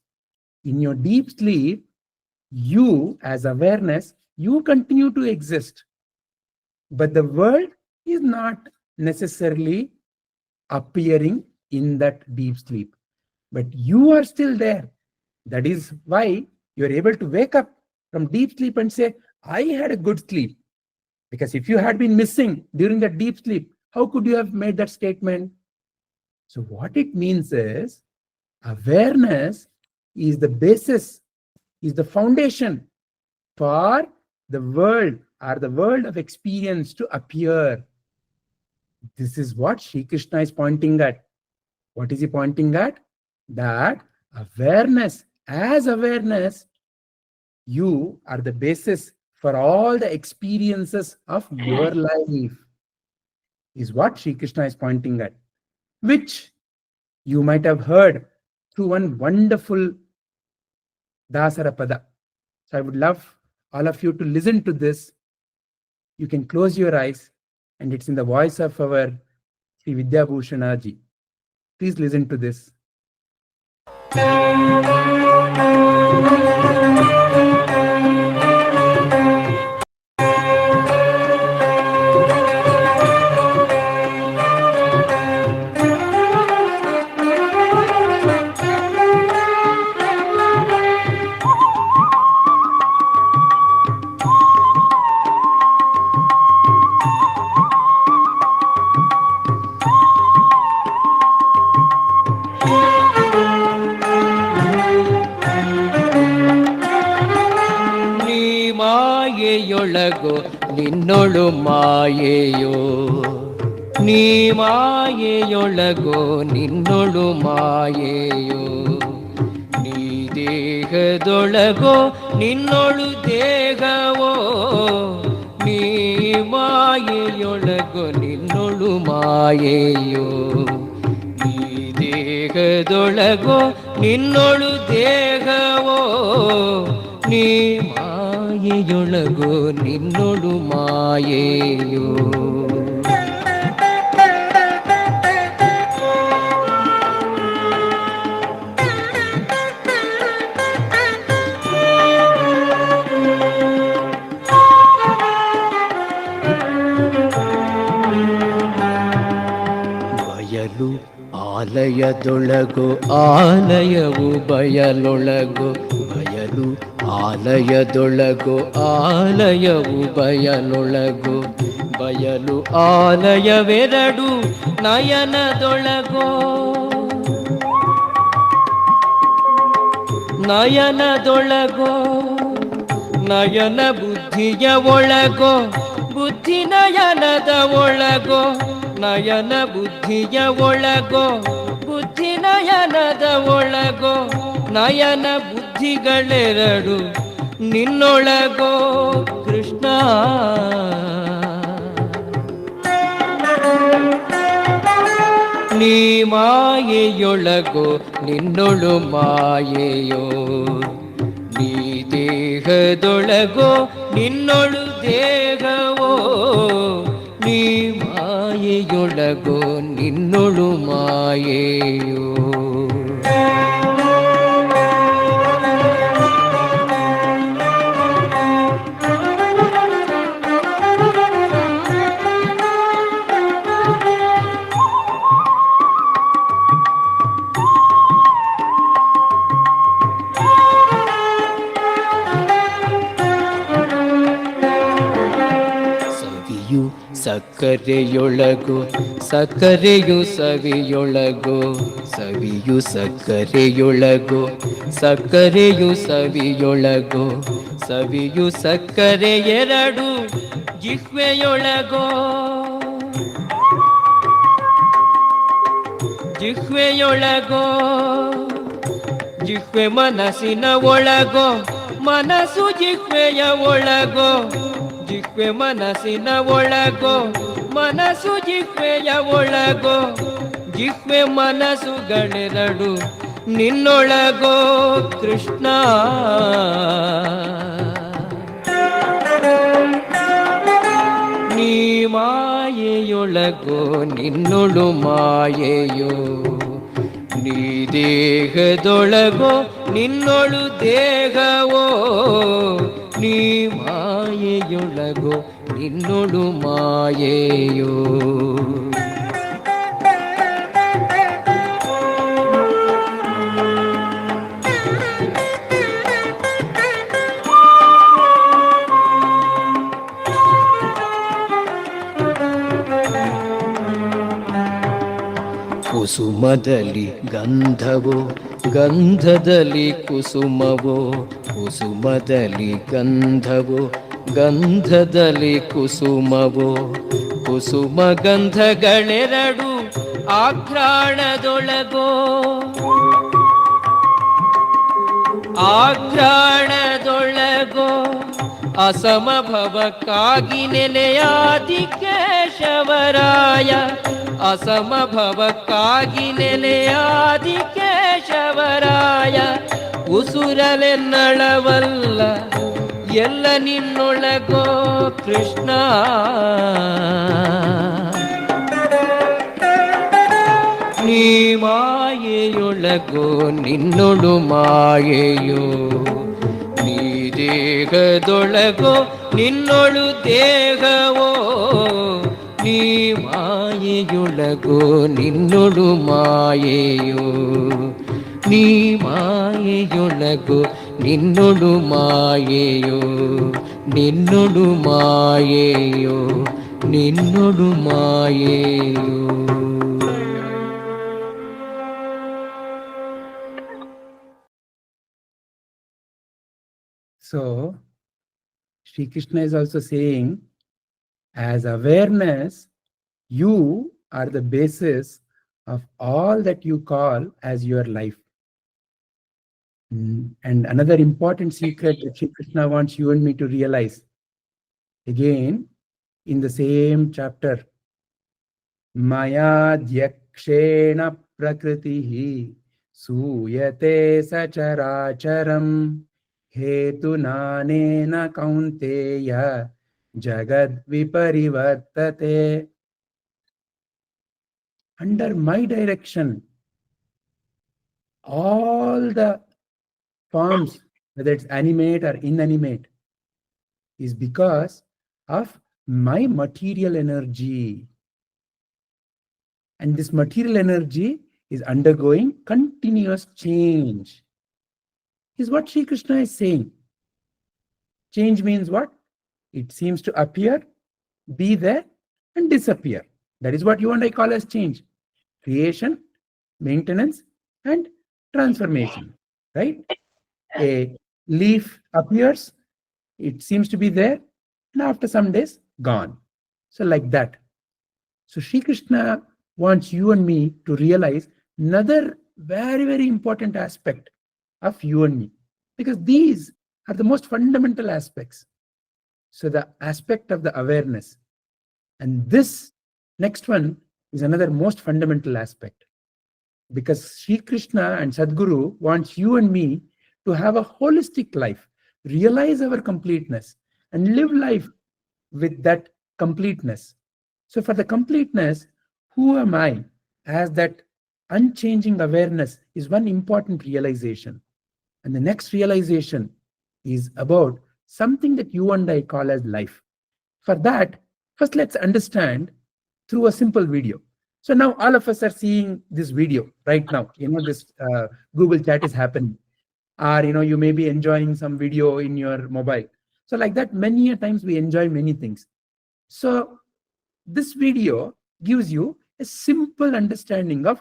In your deep sleep, you, as awareness, you continue to exist. But the world is not necessarily appearing in that deep sleep. But you are still there. That is why you are able to wake up from deep sleep and say, I had a good sleep. Because if you had been missing during that deep sleep, how could you have made that statement? So what it means is, awareness is the basis, is the foundation for the world or the world of experience to appear. This is what Sri Krishna is pointing at. What is he pointing at? That awareness, as awareness, you are the basis for all the experiences of your life, is what Sri Krishna is pointing at, which you might have heard through one wonderful Dasarapada. So I would love all of you to listen to this. You can close your eyes, and it's in the voice of our Sri Vidya Bhushanaji. Please listen to this. ಮಾಯೆಯೊಳಗೋ ನಿನ್ನೊಳು ಮಾಯೆಯೋ, ನೀ ಮಾಯೆಯೊಳಗೋ ನಿನ್ನೊಳು ಮಾಯೆಯೋ, ನೀ ದೇಹದೊಳಗೋ ನಿನ್ನೊಳು ದೇಹವೋ, ನೀ ಮಾಯೆಯೊಳಗೋ ನಿನ್ನೊಳು ಮಾಯೆಯೋ, ನೀ ದೇಹದೊಳಗೋ ನಿನ್ನೊಳು ದೇಹವೋ, ನೀ ಮಾಯೆಯೊಳಗೋ ನಿನ್ನೊಳು ಮಾಯೆಯೋ. ಬಯಲು ಆಲಯದೊಳಗೋ ಆಲಯವು ಬಯಲೊಳಗೋ, ಬಯಲು ಆಲಯದೊಳಗೋ ಆಲಯವು ಬಯಲೊಳಗೋ, ಬಯಲು ಆಲಯವೆರಡು ನಯನದೊಳಗೋ, ನಯನದೊಳಗೋ, ನಯನ ಬುದ್ಧಿಯ ಒಳಗೋ, ಬುದ್ಧಿ ನಯನದ ಒಳಗೋ, ನಯನ ಬುದ್ಧಿಯ ಒಳಗೋ, ಬುದ್ಧಿ ನಯನದ ಒಳಗೋ, ನಯನ ಬುದ್ಧಿಗಳೆರಡು ನಿನ್ನೊಳಗೋ ಕೃಷ್ಣ. ನೀ ಮಾಯೆಯೊಳಗೋ ನಿನ್ನೊಳು ಮಾಯೆಯೋ, ನೀ ದೇಹದೊಳಗೋ ನಿನ್ನೊಳು ದೇಹವೋ, ನೀ ಮಾಯೆಯೊಳಗೋ ನಿನ್ನೊಳು ಮಾಯೆಯೋ. ಸಕ್ಕರೆಯೊಳಗೋ ಸಕ್ಕರೆಯು ಸವಿಯೊಳಗೋ, ಸವಿಯು ಸಕ್ಕರೆಯೊಳಗೋ, ಸಕ್ಕರೆಯು ಸವಿಯೊಳಗೋ, ಸವಿಯು ಸಕ್ಕರೆ ಎರಡು ಜಿಹ್ವೆಯೊಳಗೋ, ಜಿಹ್ವೆಯೊಳಗೋ, ಜಿಹ್ವೆ ಮನಸ್ಸಿನ ಒಳಗೋ, ಮನಸ್ಸು ಜಿಹ್ವೆಯ ಒಳಗೋ, ಜಿಹ್ವೆ ಮನಸ್ಸಿನ ಒಳಗೋ, ಮನಸ್ಸು ಜಿಹ್ವೆಯ ಒಳಗೋ, ಜಿಹ್ವೆ ಮನಸ್ಸುಗಳೆರಡು ನಿನ್ನೊಳಗೋ ಕೃಷ್ಣ. ನೀ ಮಾಯೆಯೊಳಗೋ ನಿನ್ನೊಳು ಮಾಯೆಯೋ, ನೀ ದೇಹದೊಳಗೋ ನಿನ್ನೊಳು ದೇಹವೋ, ನೀ ಮಾಯೆಯೊಳಗೋ ನಿನ್ನೊಳು ಮಾಯೆಯೋ. ಕುಸುಮದಲ್ಲಿ ಗಂಧವೋ, ಗಂಧದಲ್ಲಿ ಕುಸುಮವೋ, ಕುಸುಮದಲ್ಲಿ ಗಂಧವೋ, ಗಂಧದಲ್ಲಿ ಕುಸುಮವೋ, ಕುಸುಮ ಗಂಧಗಳೆರಡು ಆಘ್ರಾಣದೊಳಗೋ ಅಸಮಭವಕ್ಕಾಗಿ ನೆಲೆಯಾದಿ ಕೇಶವರಾಯ ಅಸಮಭವಕ್ಕಾಗಿ ನೆಲೆಯಾದಿ ಕೇಶವರಾಯ ಉಸುರಲೆನ್ನಳವಲ್ಲ ಎಲ್ಲ ನಿನ್ನೊಳಗೋ ಕೃಷ್ಣ ನೀ ಮಾಯೆಯೊಳಗೋ ನಿನ್ನೊಳು ಮಾಯೆಯೋ ನೀ ದೇಹದೊಳಗೋ ನಿನ್ನೊಳು ದೇಹವೋ ನೀ ಮಾಯೆಯೊಳಗೋ ನಿನ್ನೊಳು ಮಾಯೆಯೋ ನೀ ಮಾಯೆಯೊಳಗೋ ನಿನ್ನೊಳು ಮಾಯೆಯೋ ನಿನ್ನೊಳು ಮಾಯೆಯೋ ನಿನ್ನೊಳು ಮಾಯೆಯೋ. So, Sri Krishna is also saying, as awareness, you are the basis of all that you call as your life. And another important secret that Sri Krishna wants you and me to realize, again, in the same chapter, Maya Dhyakshena Prakritihi Suyate Sacharacharam Hetu Nanena Kaunteya Jagad Viparivartate. Under my direction, all the forms, whether it's animate or inanimate, is because of my material energy. And this material energy is undergoing continuous change. Is what Sri Krishna is saying. Change means what? It seems to appear, be there, and disappear. That is what you and I call as change. Creation, maintenance, and transformation. Right? A leaf appears, it seems to be there, and after some days, gone. So like that. So Sri Krishna wants you and me to realize another very, very important aspect of you and me, because these are the most fundamental aspects. So the aspect of the awareness, and this next one is another most fundamental aspect, because Sri Krishna and Sadguru wants you and me to have a holistic life, realize our completeness, and live life with that completeness. So for the completeness, who am I as that unchanging awareness is one important realization. And the next realization is about something that you and I call as life. For that, first let's understand through a simple video. So now all of us are seeing this video right now. This Google chat is happening. Or, you may be enjoying some video in your mobile. So like that, many a times we enjoy many things. So this video gives you a simple understanding of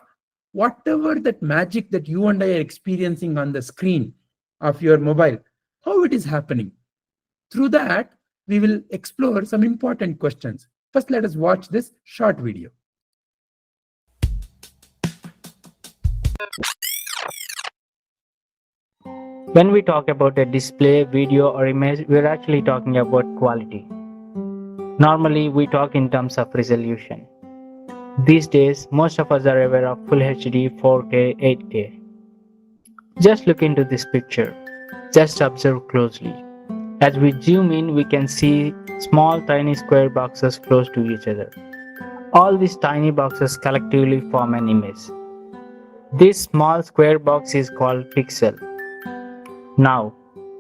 whatever that magic that you and I are experiencing on the screen of your mobile, how it is happening. Through that, we will explore some important questions. First, let us watch this short video. When we talk about a display, video, or image, we're actually talking about quality. Normally, we talk in terms of resolution. These days, most of us are aware of Full HD, 4K, 8K. Just look into this picture. Just observe closely. As we zoom in, we can see small tiny square boxes close to each other. All these tiny boxes collectively form an image. This small square box is called pixel. Now,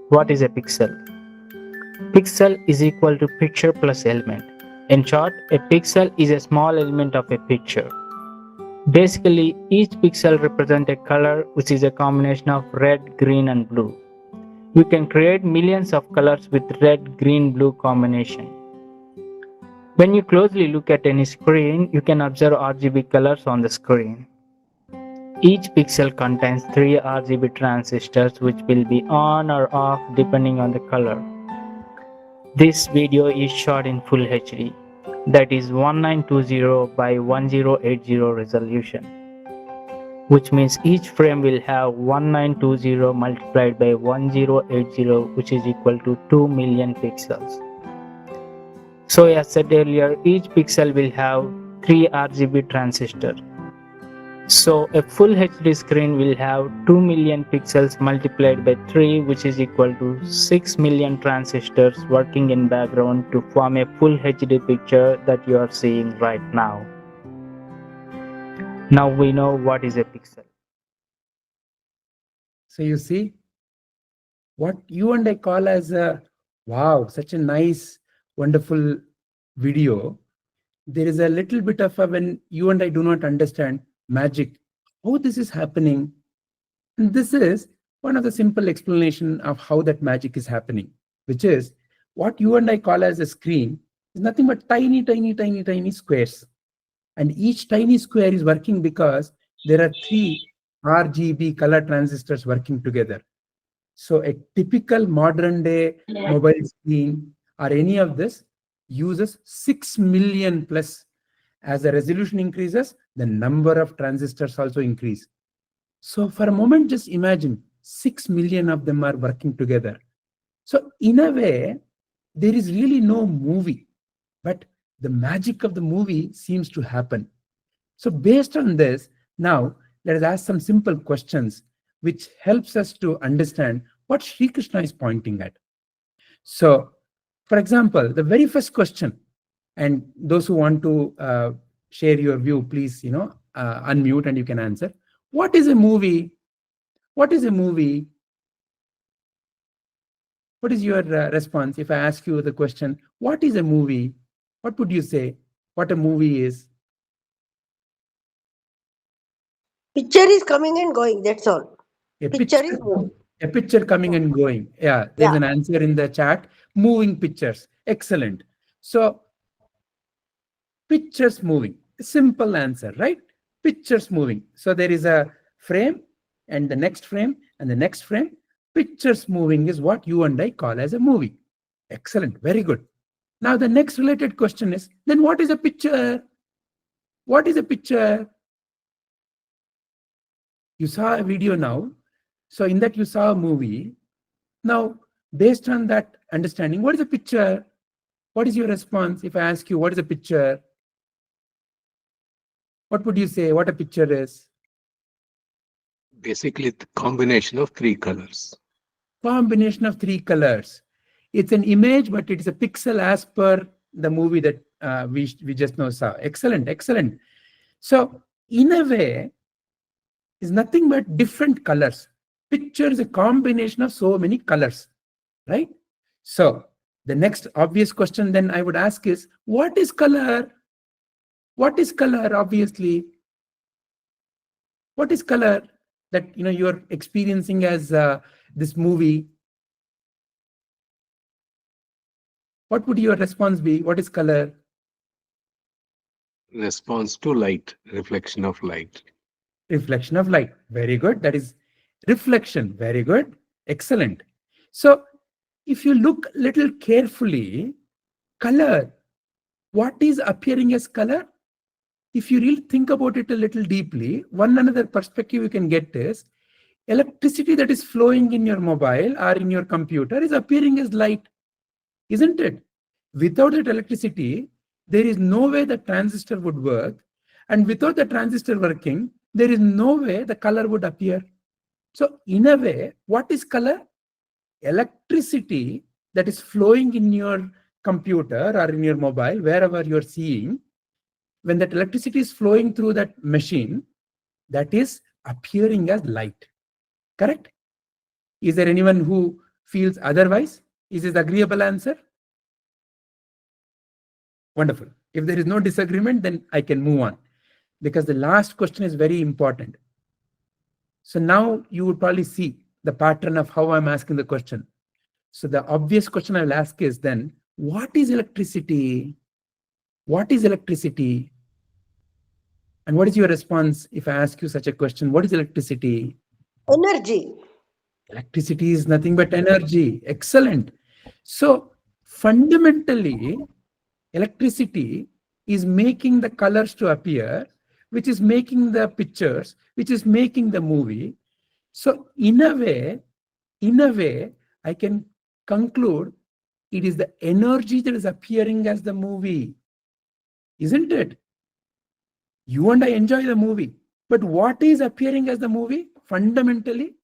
what is a pixel? Pixel is equal to picture plus element. In short, a pixel is a small element of a picture. Basically, each pixel represents a color which is a combination of red, green, and blue. You can create millions of colors with red, green, blue combination. When you closely look at any screen, you can observe RGB colors on the screen. Each pixel contains 3 RGB transistors which will be on or off depending on the color. This video is shot in Full HD. that is 1920 by 1080 resolution, which means each frame will have 1920 multiplied by 1080, which is equal to 2 million pixels. So as said earlier, each pixel will have 3 RGB transistors. So a full HD screen will have 2 million pixels multiplied by 3, which is equal to 6 million transistors working in background to form a full HD picture that you are seeing right now. Now we know what is a pixel. So you see, what you and I call as a, wow, such a nice, wonderful video. There is a little bit of a, when you and I do not understand magic, how this is happening. And this is one of the simple explanation of how that magic is happening, which is what you and I call as a screen is nothing but tiny, tiny, tiny, tiny squares. And each tiny square is working because there are 3 RGB color transistors working together. So a typical modern day mobile screen or any of this uses 6 million plus. As the resolution increases, the number of transistors also increase. So for a moment, just imagine 6 million of them are working together. So in a way, there is really no movie, but the magic of the movie seems to happen. So based on this, now let us ask some simple questions which helps us to understand what Sri Krishna is pointing at. So, for example, the very first question, and those who want to share your view, please, unmute and you can answer. What is a movie? What is a movie? What is your response if I ask you the question, what is a movie? What would you say? What a movie is? Picture is coming and going, that's all. A Picture is moving. A picture coming and going. Yeah, there's an answer in the chat. Moving pictures. Excellent. So, pictures moving. Simple answer, right? Pictures moving. So, there is a frame and the next frame and the next frame. Pictures moving is what you and I call as a movie. Excellent. Very good. Now, the next related question is, then what is a picture? What is a picture? You saw a video now. So in that you saw a movie. Now, based on that understanding, what is a picture? What is your response if I ask you what is a picture? What would you say what a picture is? Basically, the combination of 3 colors. Combination of 3 colors. It's an image, but it is a pixel as per the movie that we just now saw. Excellent, excellent. So in a way, it's nothing but different colors. Picture is a combination of so many colors, right? So the next obvious question then I would ask is, what is color? What is color, obviously? What is color that you're experiencing as this movie? What would your response be? What is color? Response to light, reflection of light. Reflection of light. Very good. That is reflection. Very good. Excellent. So if you look a little carefully, color, what is appearing as color? If you really think about it a little deeply, one another perspective you can get is electricity that is flowing in your mobile or in your computer is appearing as light, isn't it? Without that electricity, there is no way the transistor would work. And without the transistor working, there is no way the color would appear. So in a way, what is color? Electricity that is flowing in your computer or in your mobile, wherever you're seeing, when that electricity is flowing through that machine, that is appearing as light. Correct? Is there anyone who feels otherwise? Is this agreeable answer? Wonderful. If there is no disagreement, then I can move on, because the last question is very important. So now you would probably see the pattern of how I'm asking the question. So the obvious question I will ask is then, what is electricity? What is electricity? And what is your response if I ask you such a question? What is electricity? Energy. Electricity is nothing but energy. Excellent. So fundamentally, electricity is making the colors to appear, which is making the pictures, which is making the movie. So in a way, I can conclude it is the energy that is appearing as the movie, isn't it? You and I enjoy the movie, but what is appearing as the movie? Fundamentally,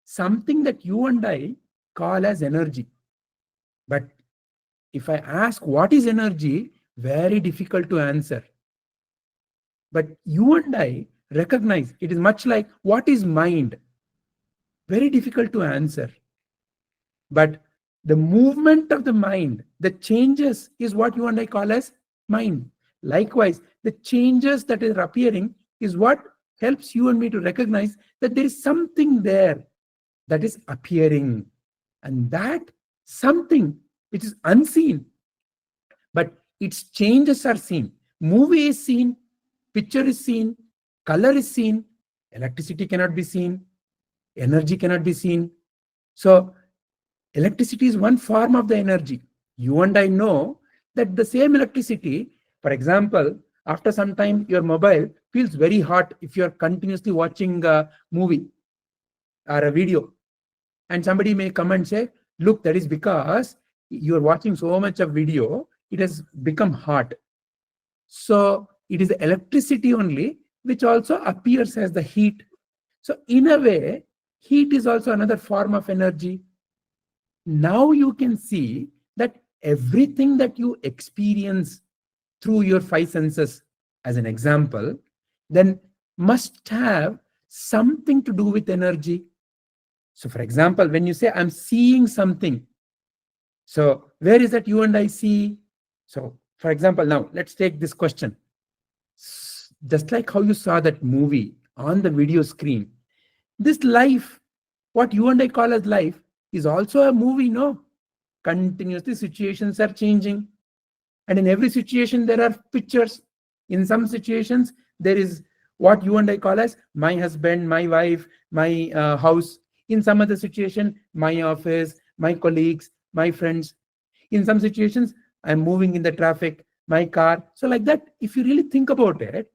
something that you and I call as energy. But if I ask what is energy, very difficult to answer. But you and I recognize it is much like what is mind? Very difficult to answer. But the movement of the mind, the changes is what you and I call as mind. Likewise, the changes that are appearing is what helps you and me to recognize that there is something there that is appearing. And that something which is unseen, but its changes are seen. Movie is seen, picture is seen, color is seen, electricity cannot be seen, energy cannot be seen. So electricity is one form of the energy. You and I know that the same electricity, for example, after some time, your mobile feels very hot if you're continuously watching a movie or a video. And somebody may come and say, look, that is because you're watching so much of video, it has become hot. So it is the electricity only which also appears as the heat. So in a way, heat is also another form of energy. Now you can see that everything that you experience through your five senses, as an example, then must have something to do with energy. So for example, when you say I'm seeing something, so where is that you and I see? So for example, now let's take this question. Just like how you saw that movie on the video screen, this life, what you and I call as life, is also a movie, no? Continuously situations are changing. And in every situation, there are pictures. In some situations, there is what you and I call as my husband, my wife, my house. In some other situation, my office, my colleagues, my friends. In some situations, I'm moving in the traffic, my car. So like that, if you really think about it,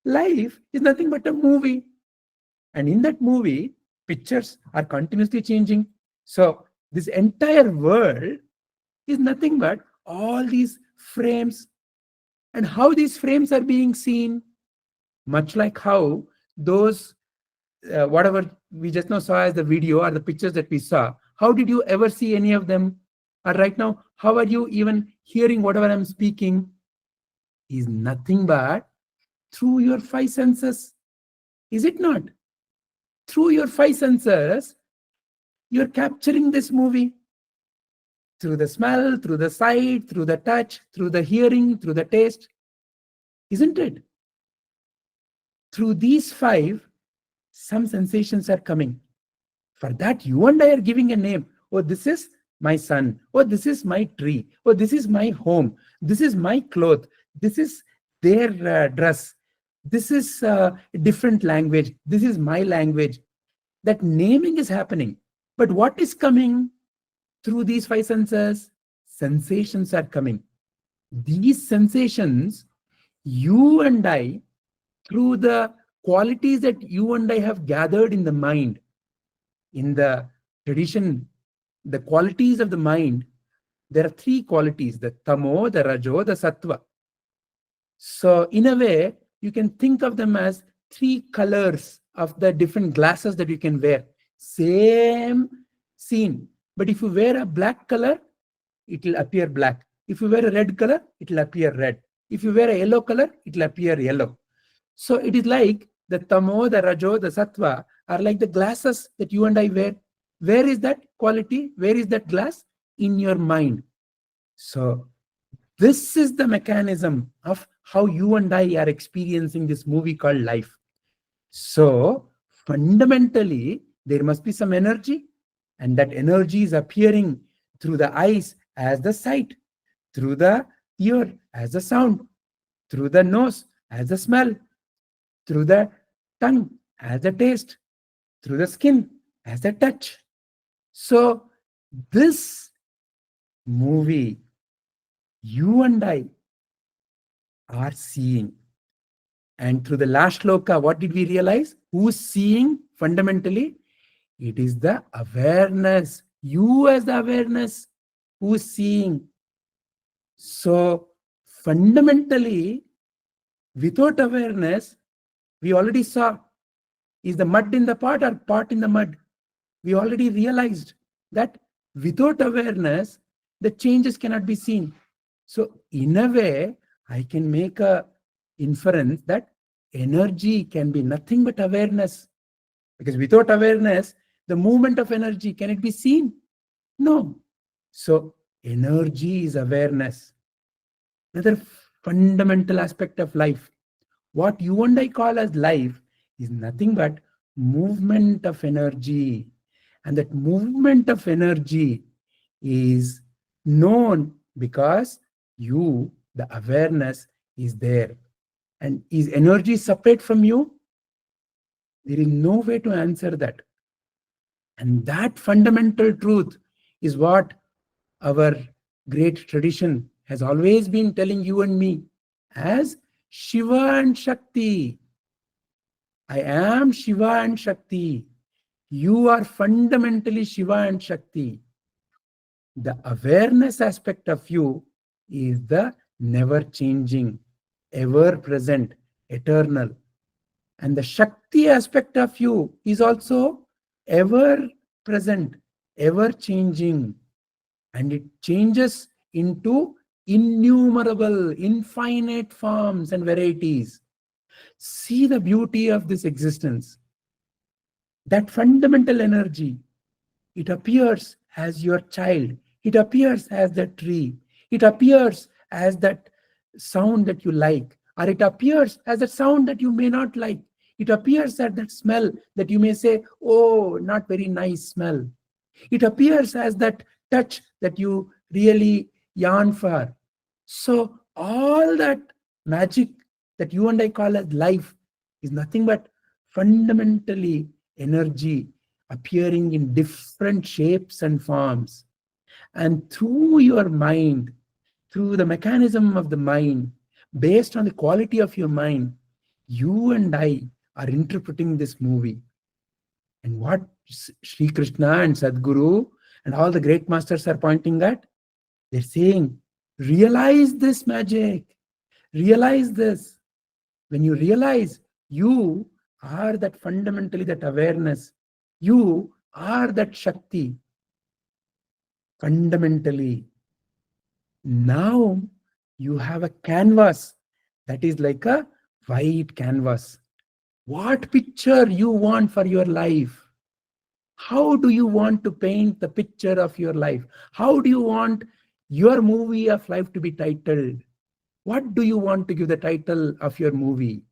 life is nothing but a movie. And in that movie, pictures are continuously changing. So this entire world is nothing but all these frames, and how these frames are being seen, much like how those whatever we just now saw as the video or the pictures that we saw, how did you ever see any of them? Or right now, how are you even hearing whatever I'm speaking? Is nothing but through your five senses. Is it not? Through your five senses, you're capturing this movie. Through the smell, through the sight, through the touch, through the hearing, through the taste. Isn't it? Through these five, some sensations are coming. For that, you and I are giving a name. Oh, this is my son. Oh, this is my tree. Oh, this is my home. This is my cloth. This is their dress. This is a different language. This is my language. That naming is happening. But what is coming through these five senses? Sensations are coming. These sensations, you and I, through the qualities that you and I have gathered in the mind, in the tradition, the qualities of the mind, there are three qualities, the tamo, the rajo, the sattva. So in a way, you can think of them as three colors of the different glasses that you can wear. Same scene. But if you wear a black color, it will appear black. If you wear a red color, it will appear red. If you wear a yellow color, it will appear yellow. So it is like the tamo, the rajo, the sattva are like the glasses that you and I wear. Where is that quality? Where is that glass? In your mind. So this is the mechanism of how you and I are experiencing this movie called life. So fundamentally, there must be some energy, and that energy is appearing through the eyes as the sight, through the ear as the sound, through the nose as the smell, through the tongue as the taste, through the skin as the touch. So this movie, You and I are seeing. And through the last shloka, what did we realize? Who's seeing fundamentally? It is the awareness. You as the awareness who's seeing. So fundamentally, without awareness, we already saw, is the mud in the pot or pot in the mud? We already realized that without awareness, the changes cannot be seen. So in a way, I can make a inference that energy can be nothing but awareness. Because without awareness, the movement of energy, can it be seen? No. So energy is awareness. Another fundamental aspect of life. What you and I call as life is nothing but movement of energy. And that movement of energy is known because you, the awareness, is there. And is energy separate from you? There is no way to answer that. And that fundamental truth is what our great tradition has always been telling you and me as Shiva and Shakti. I am Shiva and Shakti. You are fundamentally Shiva and Shakti. The awareness aspect of you is the never changing, ever present, eternal. And the Shakti aspect of you is also ever present, ever changing. And it changes into innumerable, infinite forms and varieties. See the beauty of this existence. That fundamental energy, it appears as your child. It appears as the tree. It appears as that sound that you like, or it appears as a sound that you may not like. It appears as that smell that you may say, oh, not very nice smell. It appears as that touch that you really yearn for. So all that magic that you and I call as life is nothing but fundamentally energy appearing in different shapes and forms. And through your mind, through the mechanism of the mind, based on the quality of your mind, you and I are interpreting this movie. And what Sri Krishna and Sadhguru and all the great masters are pointing at, they're saying, realize this magic. Realize this. When you realize you are that fundamentally that awareness, you are that Shakti. Fundamentally, now you have a canvas that is like a white canvas. What picture you want for your life? How do you want to paint the picture of your life? How do you want your movie of life to be titled? What do you want to give the title of your movie?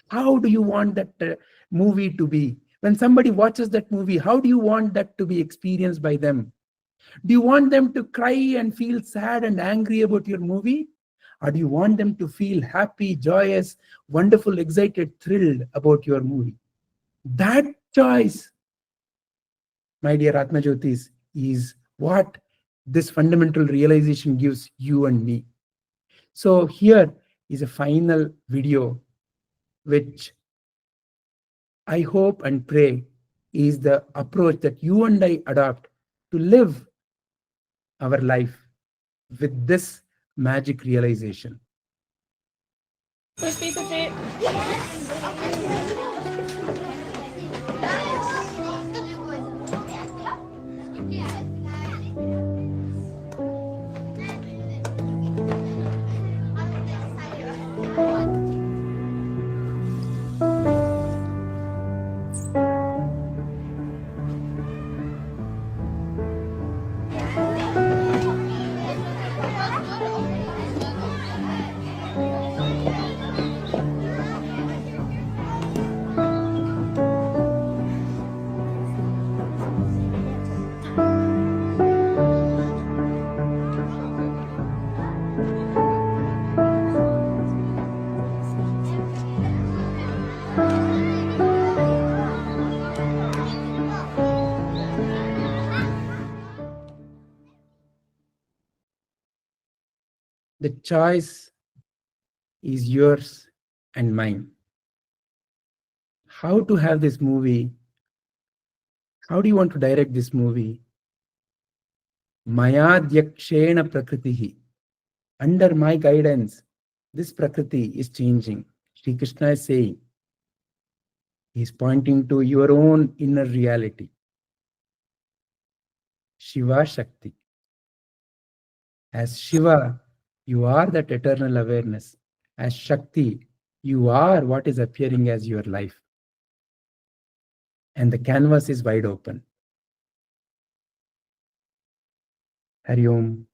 How do you want that movie to be? When somebody watches that movie, how do you want that to be experienced by them? Do you want them to cry and feel sad and angry about your movie? Or do you want them to feel happy, joyous, wonderful, excited, thrilled about your movie? That choice, my dear Atma Jyotis, is what this fundamental realization gives you and me. So here is a final video which I hope and pray is the approach that you and I adopt to live our life with this magic realization. The choice is yours and mine. How to have this movie? How do you want to direct this movie? Mayadhyakshena prakritihi. Under my guidance, this prakriti is changing. Sri Krishna is saying, he's pointing to your own inner reality. Shiva Shakti. As Shiva, you are that eternal awareness. As Shakti, you are what is appearing as your life. And the canvas is wide open. Hari Om.